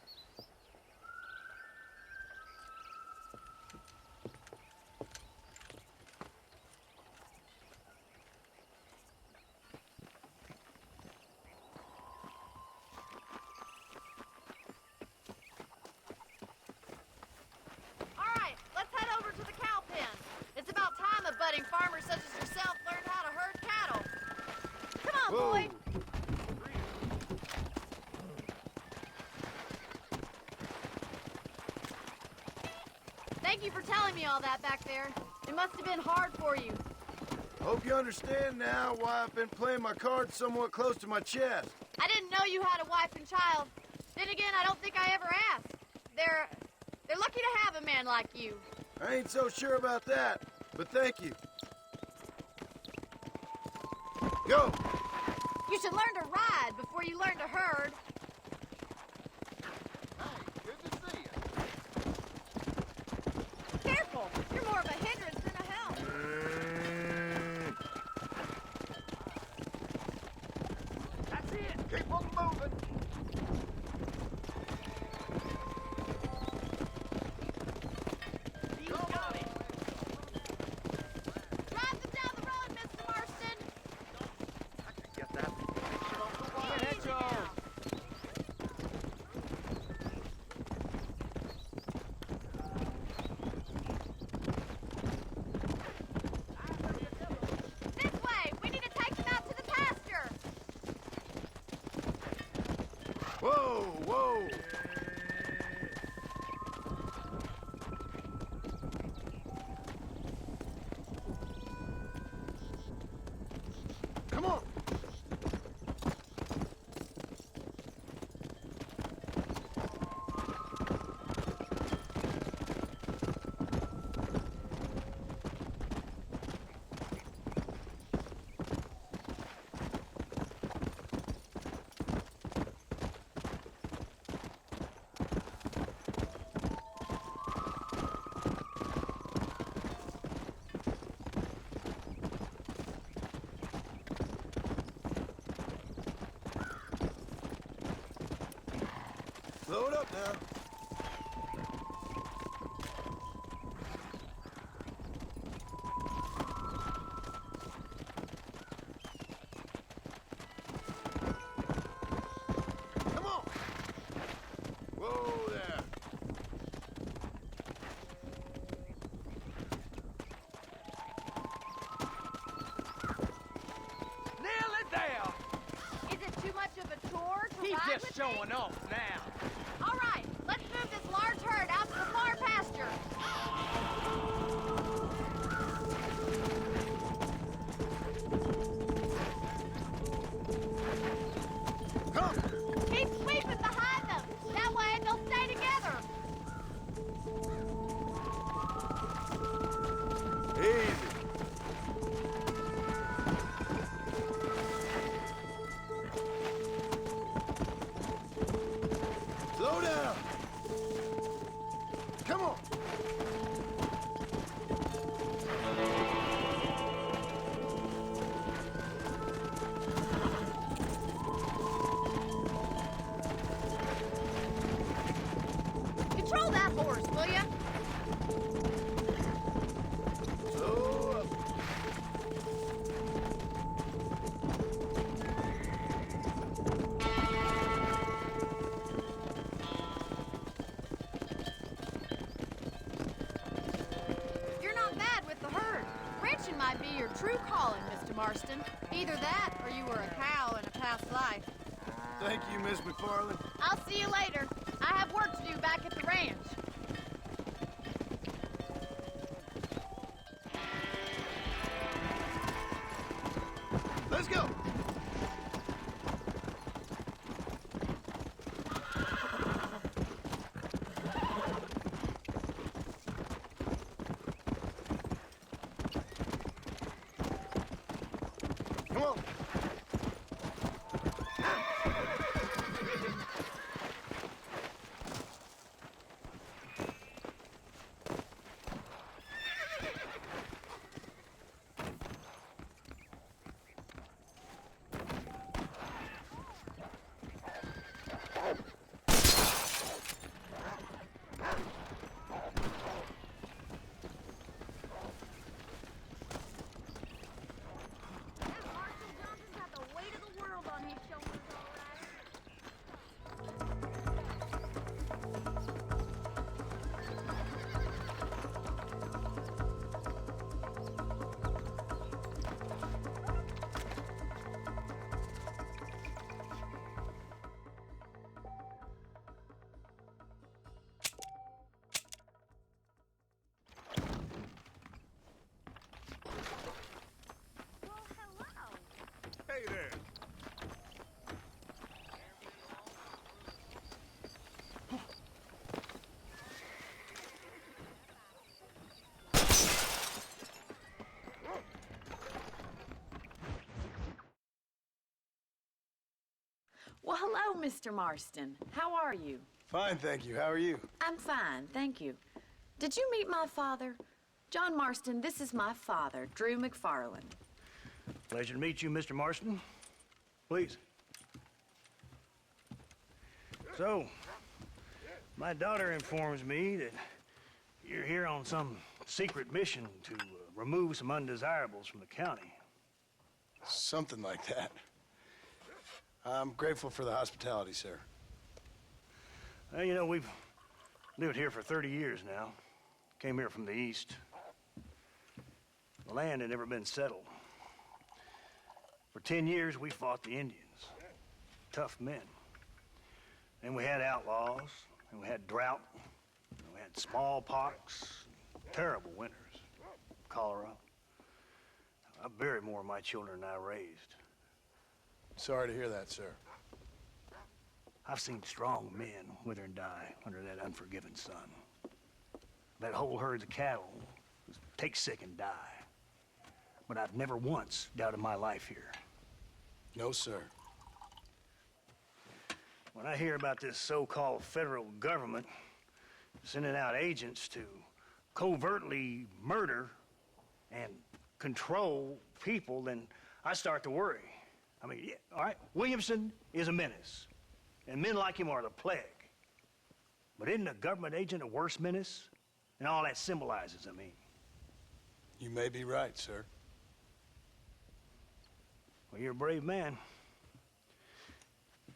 Farmers such as yourself learn how to herd cattle. Come on,
Whoa.
boy. Thank you for telling me all that back there. It must have been hard for you.
Hope you understand now why I've been playing my cards somewhat close to my chest.
I didn't know you had a wife and child. Then again, I don't think I ever asked. They're lucky to have a man like you.
I ain't so sure about that, but thank you. Go!
You should learn to ride before you learn to herd.
Hey, good to see you.
Careful! You're more of a hindrance than a help.
That's it.
Keep on moving.
You got it.
Drive them down the road, Mr. Marston.
I could get that picture off the wall.
Ahead, Joe.
This way! We need to take them out to the pasture!
Whoa, whoa! Come on! Slow it up now. Come on. Whoa there.
Nearly there.
Is it too much of a chore to
He's
ride
just
with
showing
me?
off now.
All right, let's move this large herd out to the far pasture.
Come.
Keep sweeping behind them. That way they'll stay together.
Easy. Slow down. Come on.
Marston. Either that, or you were a cow in a past life.
Thank you, Miss McFarland.
I'll see you later. I have work to do back at the ranch.
Let's go. Come on.
Hey there.
Well, hello, Mr. Marston. How are you?
Fine, thank you. How are you?
I'm fine, thank you. Did you meet my father? John Marston, this is my father, Drew McFarland.
Pleasure to meet you, Mr. Marston. Please. So, my daughter informs me that you're here on some secret mission to remove some undesirables from the county.
Something like that. I'm grateful for the hospitality, sir.
Well, you know, we've lived here for 30 years now. Came here from the east. The land had never been settled. For 10 years, we fought the Indians. Tough men. Then we had outlaws, and we had drought, and we had smallpox, terrible winters, cholera. I buried more of my children than I raised.
Sorry to hear that, sir.
I've seen strong men wither and die under that unforgiving sun. That whole herds of cattle just take sick and die. But I've never once doubted my life here.
No, sir.
When I hear about this so-called federal government sending out agents to covertly murder and control people, then I start to worry. I mean, yeah, all right, Williamson is a menace, and men like him are the plague. But isn't a government agent a worse menace? And all that symbolizes, I mean.
You may be right, sir.
Well, you're a brave man.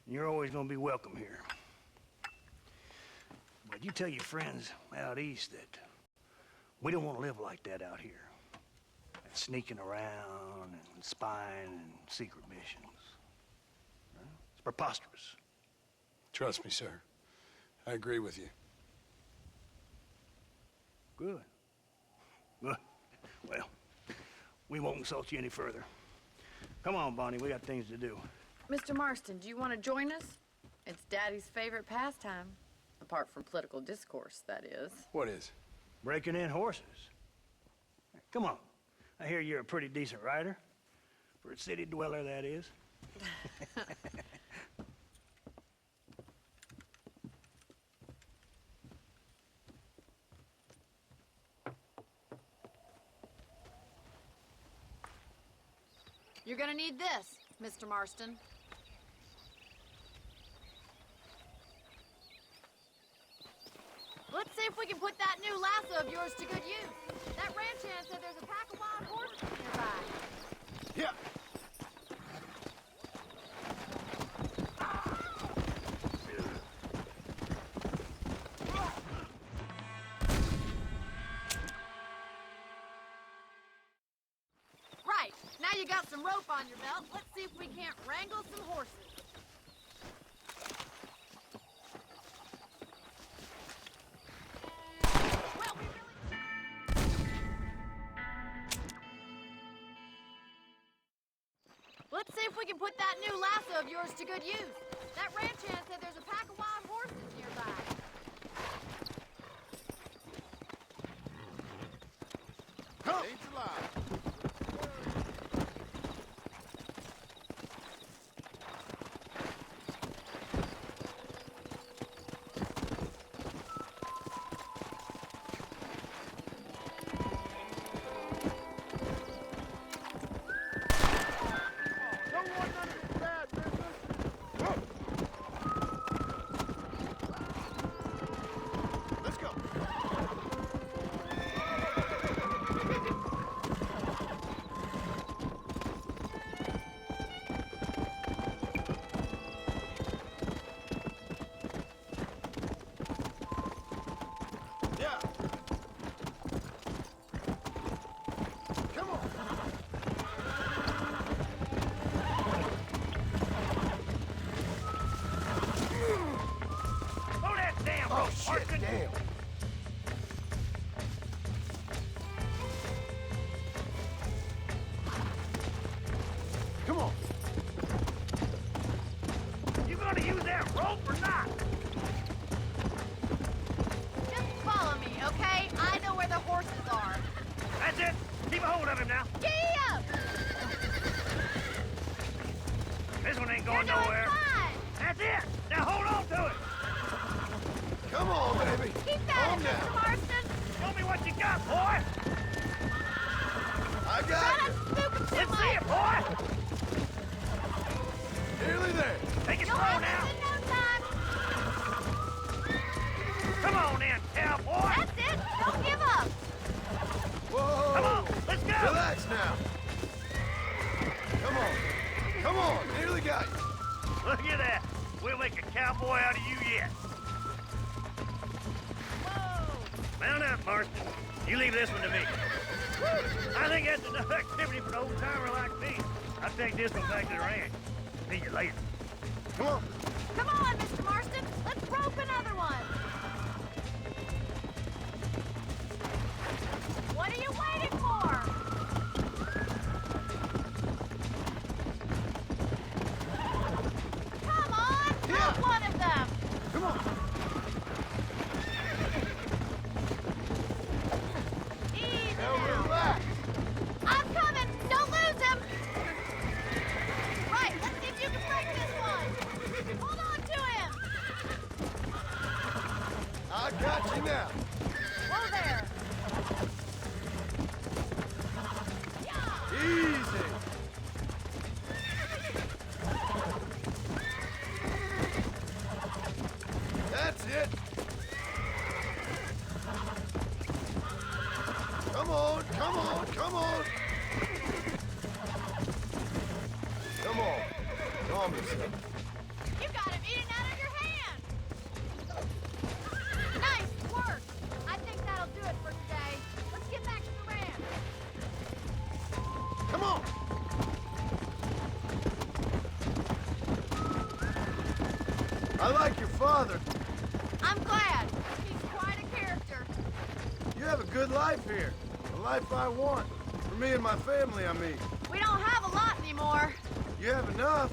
You're always gonna be welcome here. But you tell your friends out east that we don't want to live like that out here. That sneaking around and spying and secret missions. It's preposterous.
Trust me, sir. I agree with you.
Good. Good. Well, we won't insult you any further. Come on, Bonnie, we got things to do.
Mr. Marston, do you want to join us? It's Daddy's favorite pastime. Apart from political discourse, that is.
What is?
Breaking in horses. Come on. I hear you're a pretty decent rider. For a city dweller, that is.
You're gonna need this, Mr. Marston. Let's see if we can put that new lasso of yours to good use. That ranch hand said there's a pack of wild horses nearby.
Yeah.
Right, now you got some rope on your belt. Let's see if we can't wrangle some horses. Well, we really... Let's see if we can put that new lasso of yours to good use. That ranch hand said there's a pack of wild horses nearby.
Ain't alive. Let's go. Yeah. Come on.
Throw that damn
Oh,
rope,
shit,
Marston.
damn. Come on.
You gonna use that rope or not?
Just follow me, okay? I know where the horses are.
That's it. Keep a hold of him now.
Giddy up!
This one ain't
You're
going
doing
nowhere.
fine!
That's it. Now hold on to it.
Come on, baby.
Keep at
Calm
it,
down.
Mr. Marston!
Show me what you got, boy.
I
Try
got
not
you.
to spook him too
Let's
much!
see it, boy.
Nearly there.
Take it
You'll
slow
have
now.
this in no time!
Come on in, cowboy.
That's it! Don't give up!
Whoa.
Come on, let's go.
Relax now. Come on. Come on. Nearly got you.
Look at that. We'll make a cowboy out of you yet.
Whoa!
Mount up, Marston. You leave this one to me. I think that's enough activity for an old-timer like me. I'll take this one back to the ranch. See you later.
Come on.
Come on, Mr. Marston! Let's rope another one! What are you waiting for? Come on!
Yeah.
Rope one of them!
Come on.
Easy
Now
now!
relax.
I'm coming! Don't lose him! Right, let's see if you can break this one! Hold on to him!
I got you now.
Whoa there!
Easy. That's it. Come on, come on, come on. Come on. Calm yourself.
You got him eating out of your hand! Nice work! I think that'll do it for today. Let's get back to the ranch.
Come on. I like your father.
I'm glad. He's quite a character.
You have a good life here. A life I want. For me and my family, I mean.
We don't have a lot anymore.
You have enough.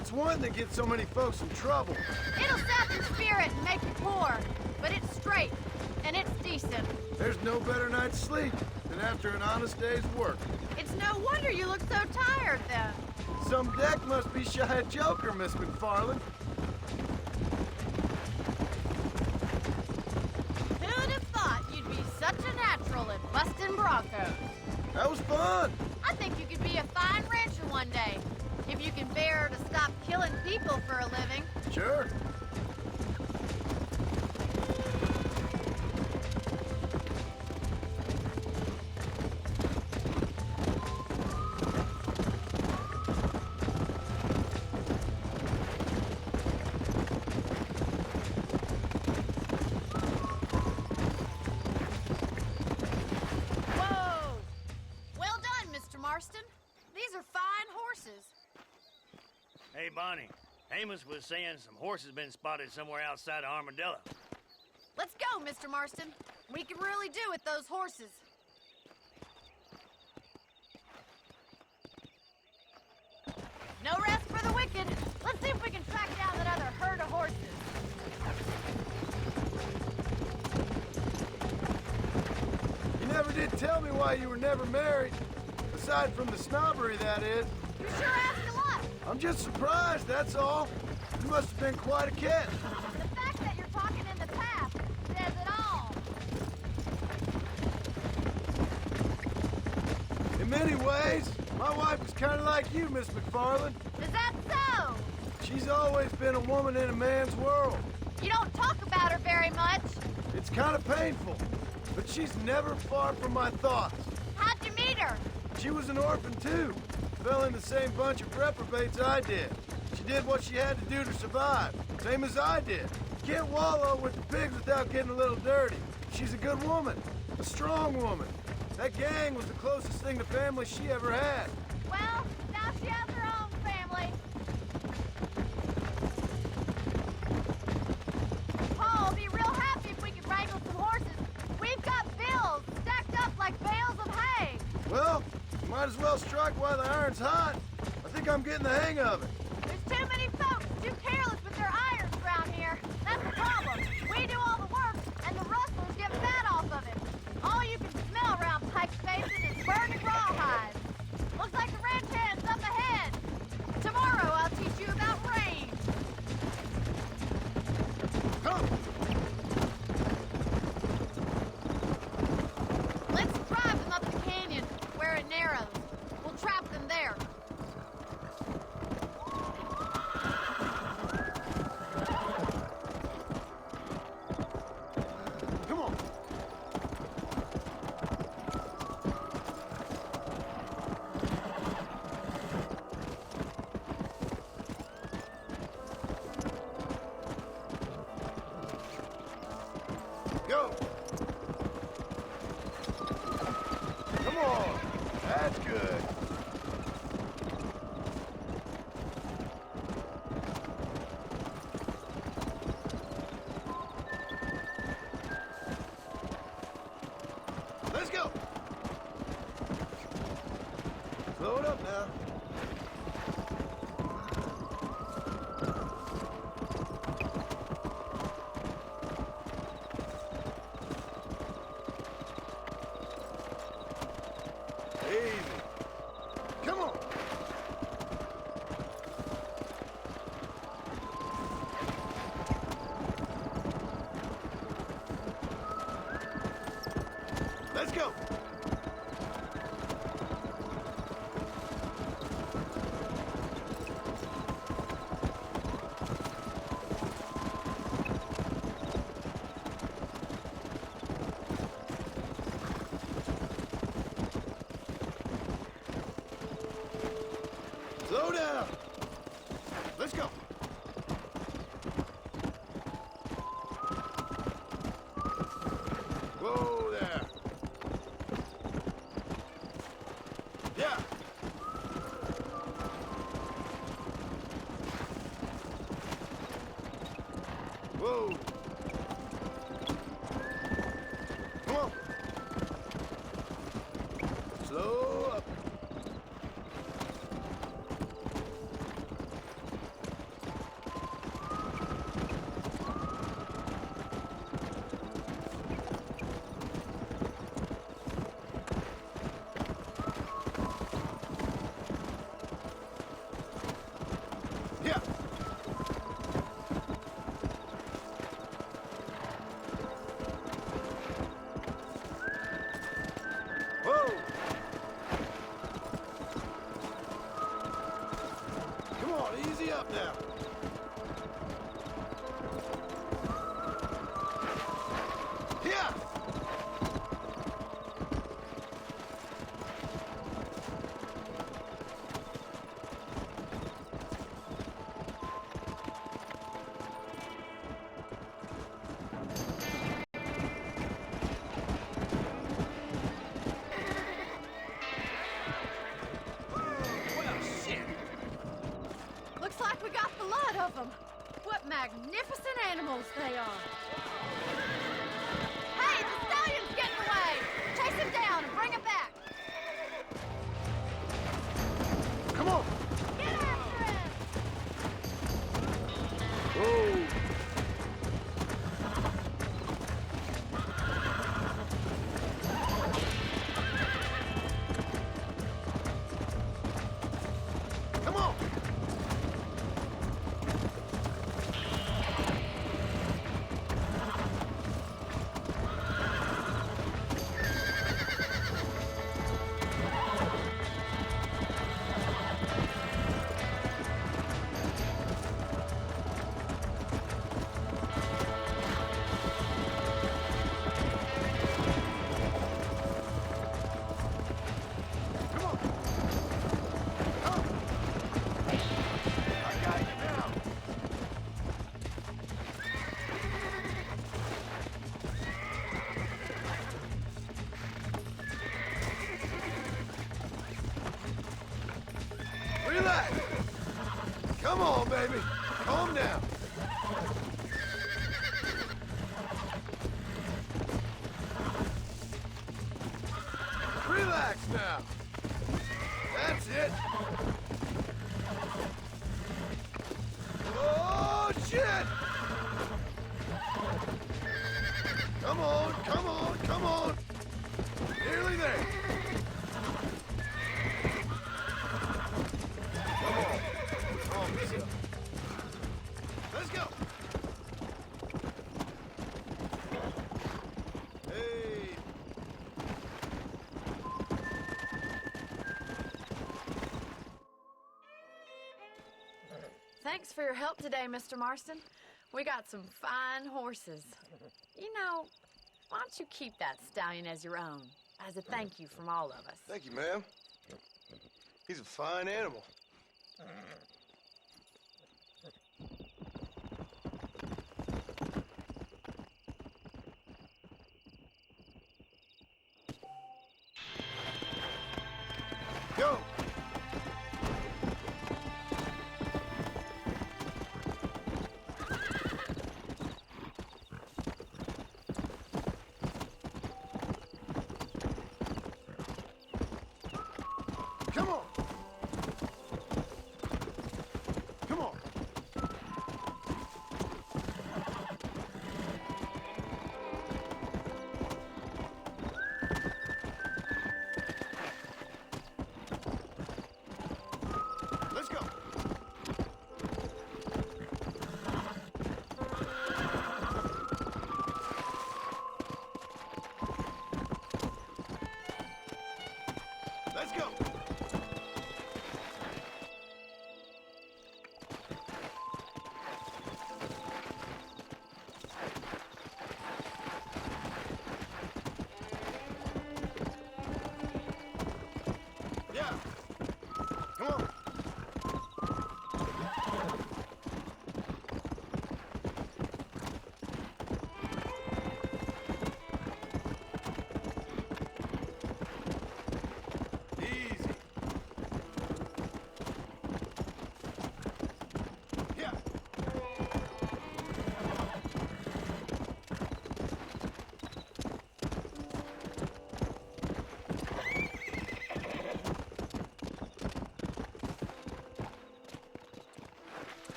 It's one that gets so many folks in trouble.
It'll sap your spirit and make you poor. But it's straight. And it's decent.
There's no better night's sleep than after an honest day's work.
It's no wonder you look so tired then.
Some deck must be shy of Joker, Miss McFarland.
Who'd have thought you'd be such a natural at busting broncos?
That was fun.
I think you could be a fine rancher one day. If you can bear to stop killing people for a living.
Sure.
Whoa! Well done, Mr. Marston. These are fine
Hey, Bonnie. Amos was saying some horses been spotted somewhere outside of Armadillo.
Let's go, Mr. Marston. We can really do with those horses. No rest for the wicked. Let's see if we can track down that other herd of horses.
You never did tell me why you were never married. Aside from the snobbery, that is.
You sure ask a lot.
I'm just surprised, that's all. You must have been quite a catch.
The fact that you're talking in the past says it all.
In many ways, my wife is kind of like you, Miss McFarland.
Is that so?
She's always been a woman in a man's world.
You don't talk about her very much.
It's kind of painful, but she's never far from my thoughts.
How'd you meet her?
She was an orphan, too. Fell in the same bunch of reprobates I did. She did what she had to do to survive, same as I did. Can't wallow with the pigs without getting a little dirty. She's a good woman, a strong woman. That gang was the closest thing to family she ever had.
Well, now she has her own family. Paul will be real happy if we can wrangle some horses. We've got bills stacked up like bales of hay.
Well, might as well strike while the iron's hot. I think I'm getting the hang of it.
There's too many folks too careless with their irons around here. That's the problem. We do all the work, and the rustlers get fat off of it. All you can smell around Pike's Basin is burning rawhide. Looks like the ranch hand's up ahead. Tomorrow I'll teach you about rain.
Come!
Let's drive them up the canyon, where it narrows. We'll trap them there.
Come on! Go! Come on! That's good. Let's go! Slow it up now. Easy. Come on. Let's go. Slow down. Let's go. Whoa there. Yeah. Whoa. Come on. Slow up. Yeah.
What magnificent animals they are! Hey, the stallion's getting away! Chase him down and bring him back!
Come on!
Get after him!
Whoa! Come on! Come on! Come! I got you now! Relax! Come on, baby! Calm down! Relax now! That's it! Oh, shit! Come on, come on, come on! Nearly there! Come on! Calm yourself. Let's go! Hey!
Thanks for your help today, Mr. Marston. We got some fine horses. You know, why don't you keep that stallion as your own, as a thank you from all of us?
Thank you, ma'am. He's a fine animal. Go! Come on! Come on!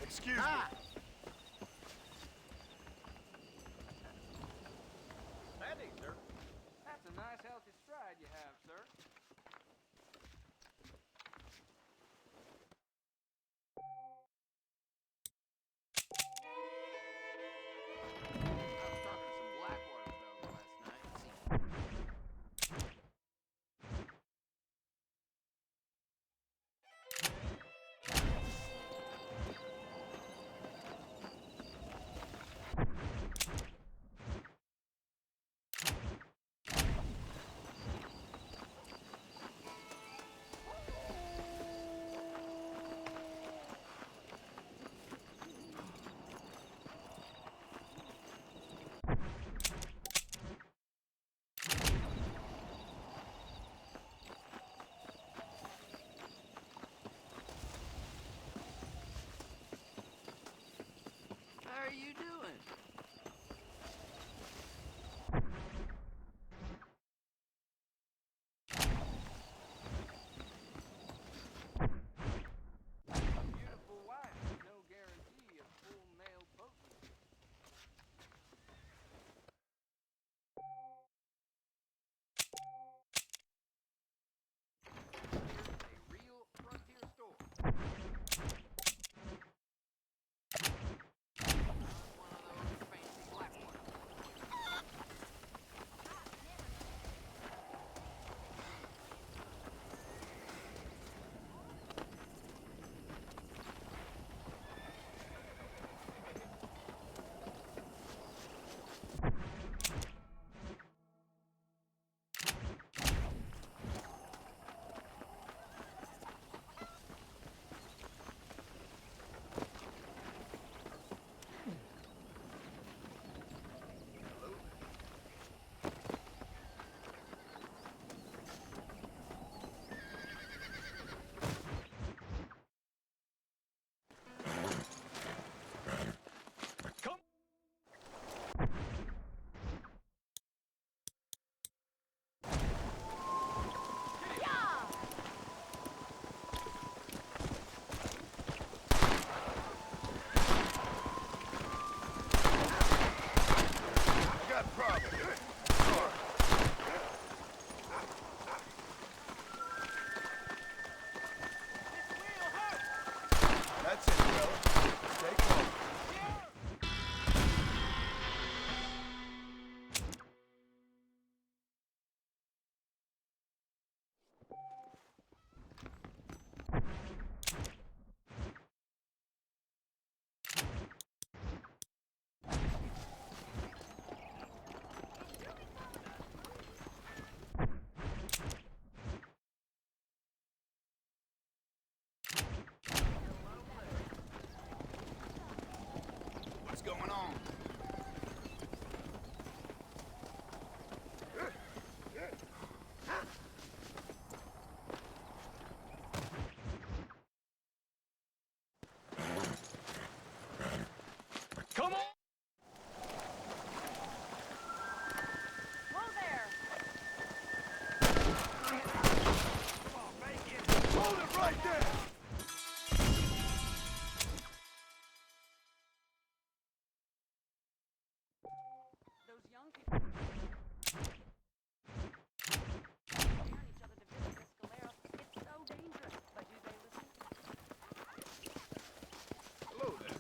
Excuse me.
Steady, sir. That's a nice, healthy stride you have, sir. I was talking to some Blackwater fellas last night. How are you doing? Beautiful wife with no guarantee of full male potency. Here's a real frontier store. One of those fancy Blackwater.
I got a problem. Sorry. That's it, fella. Stay calm.
What's going on?
Come on!
Whoa there!
Hold it right there!
Those young people daring each other to visit this Scalera. It's so dangerous. But do they listen?
Hello there.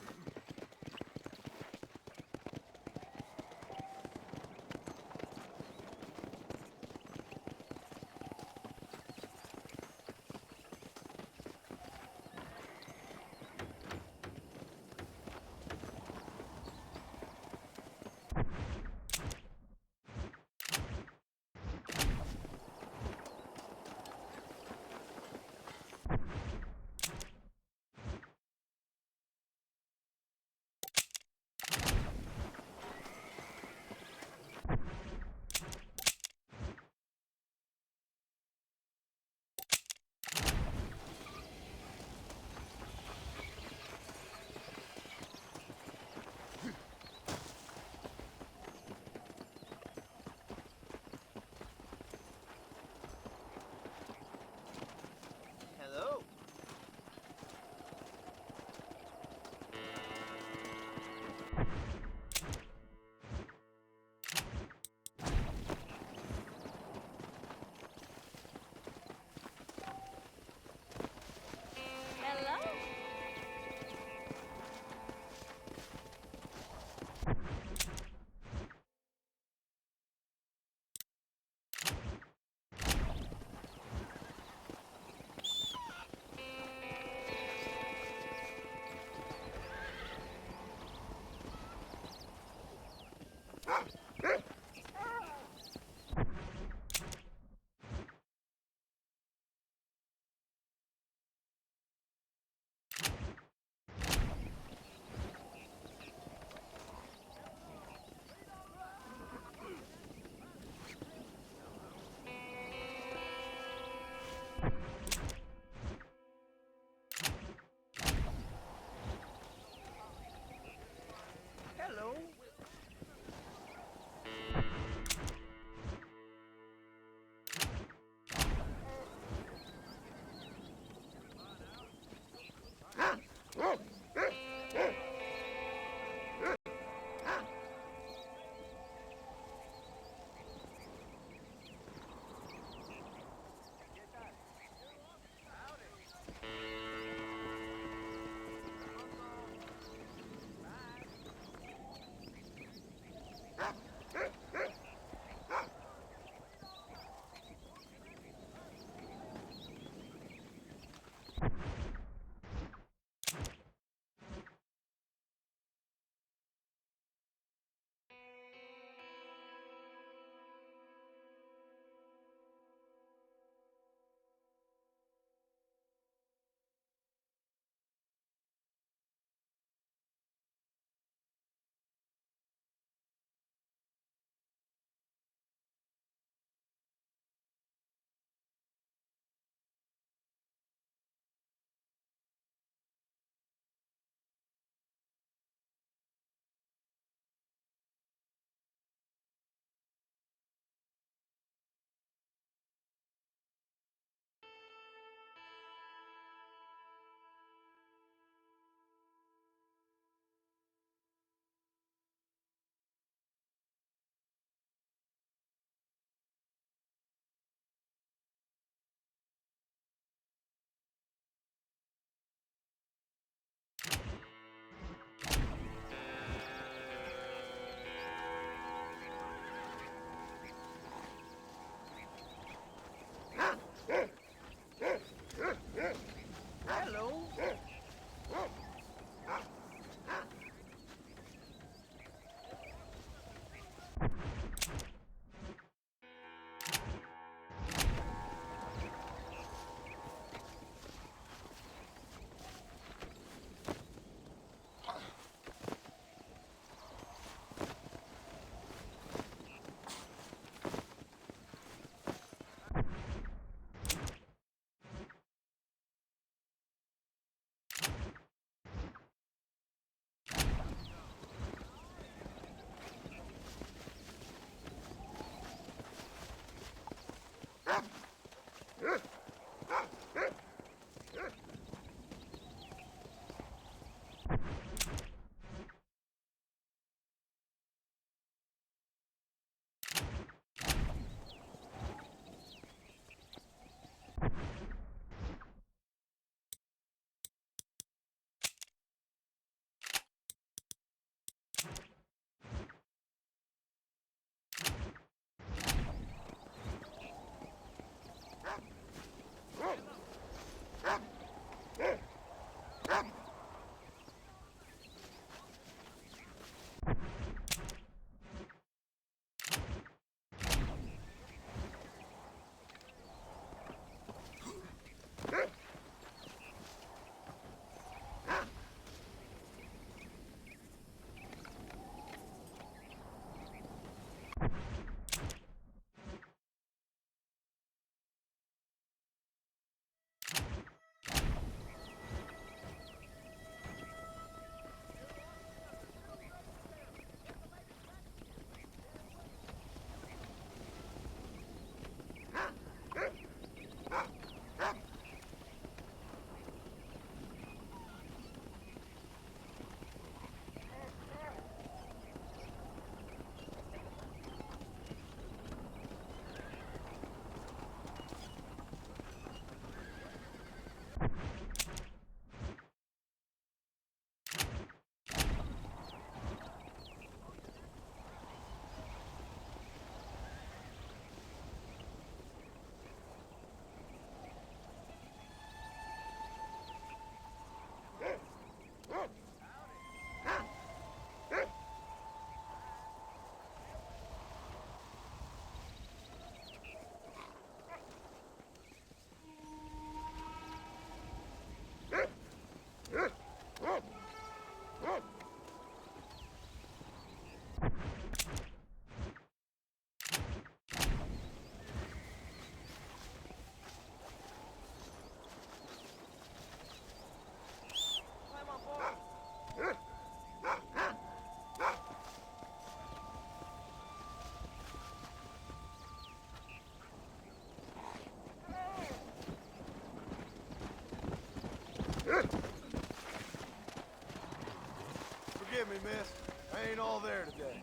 me, miss. I ain't all there today.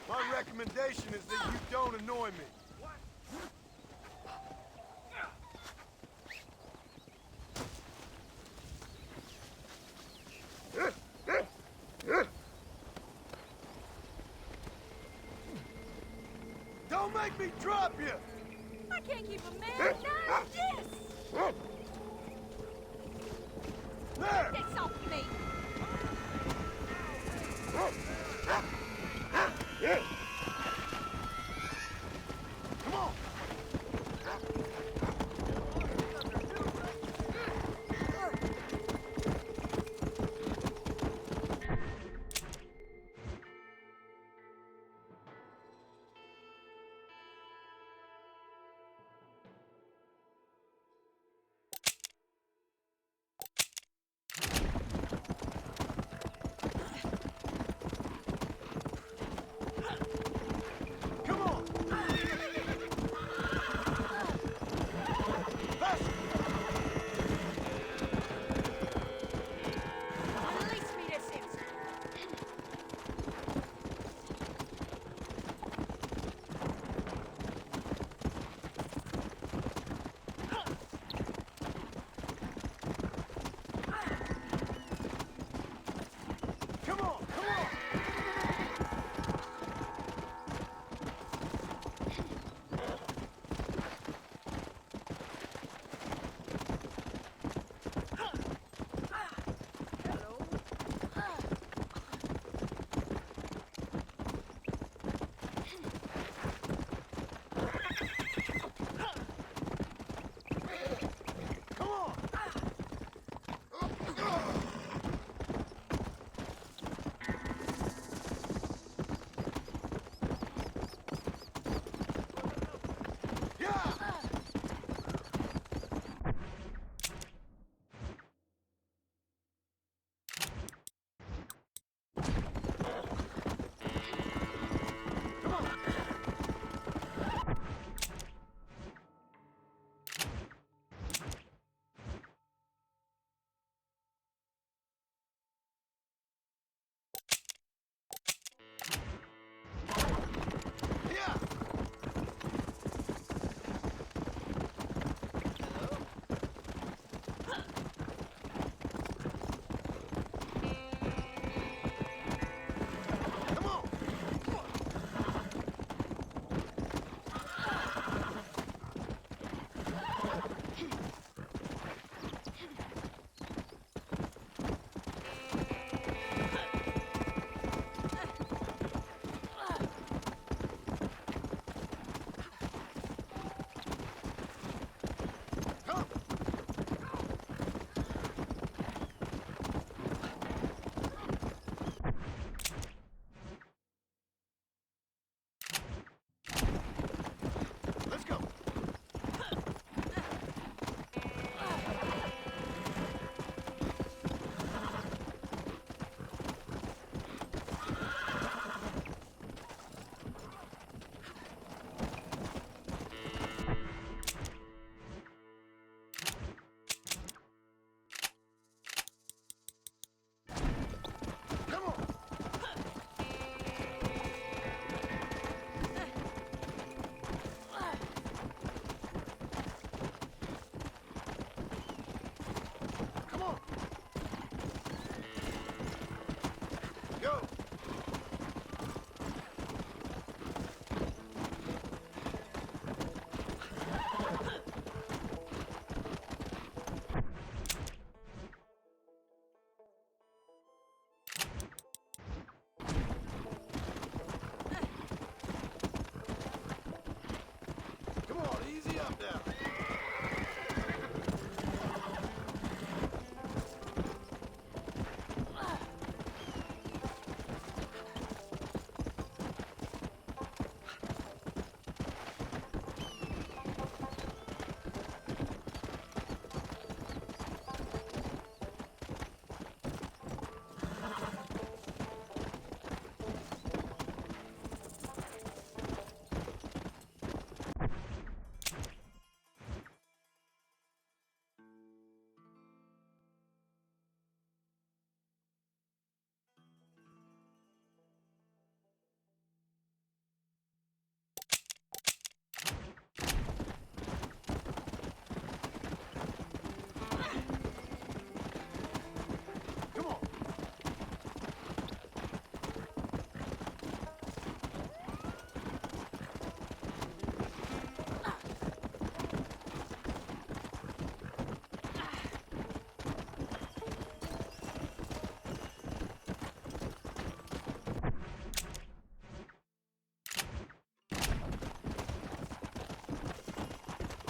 My recommendation is that you don't annoy me. Don't make me drop you!
I can't keep a man. Not this!
There!
This off me!
Come on!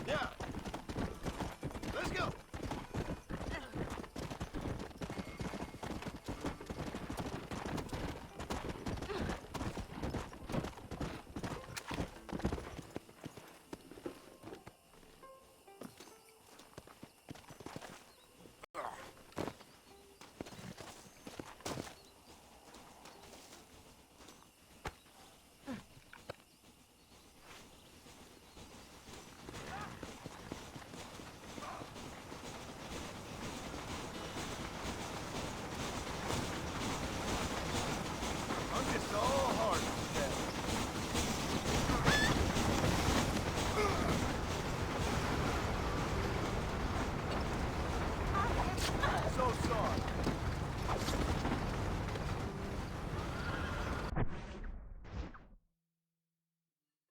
Yeah.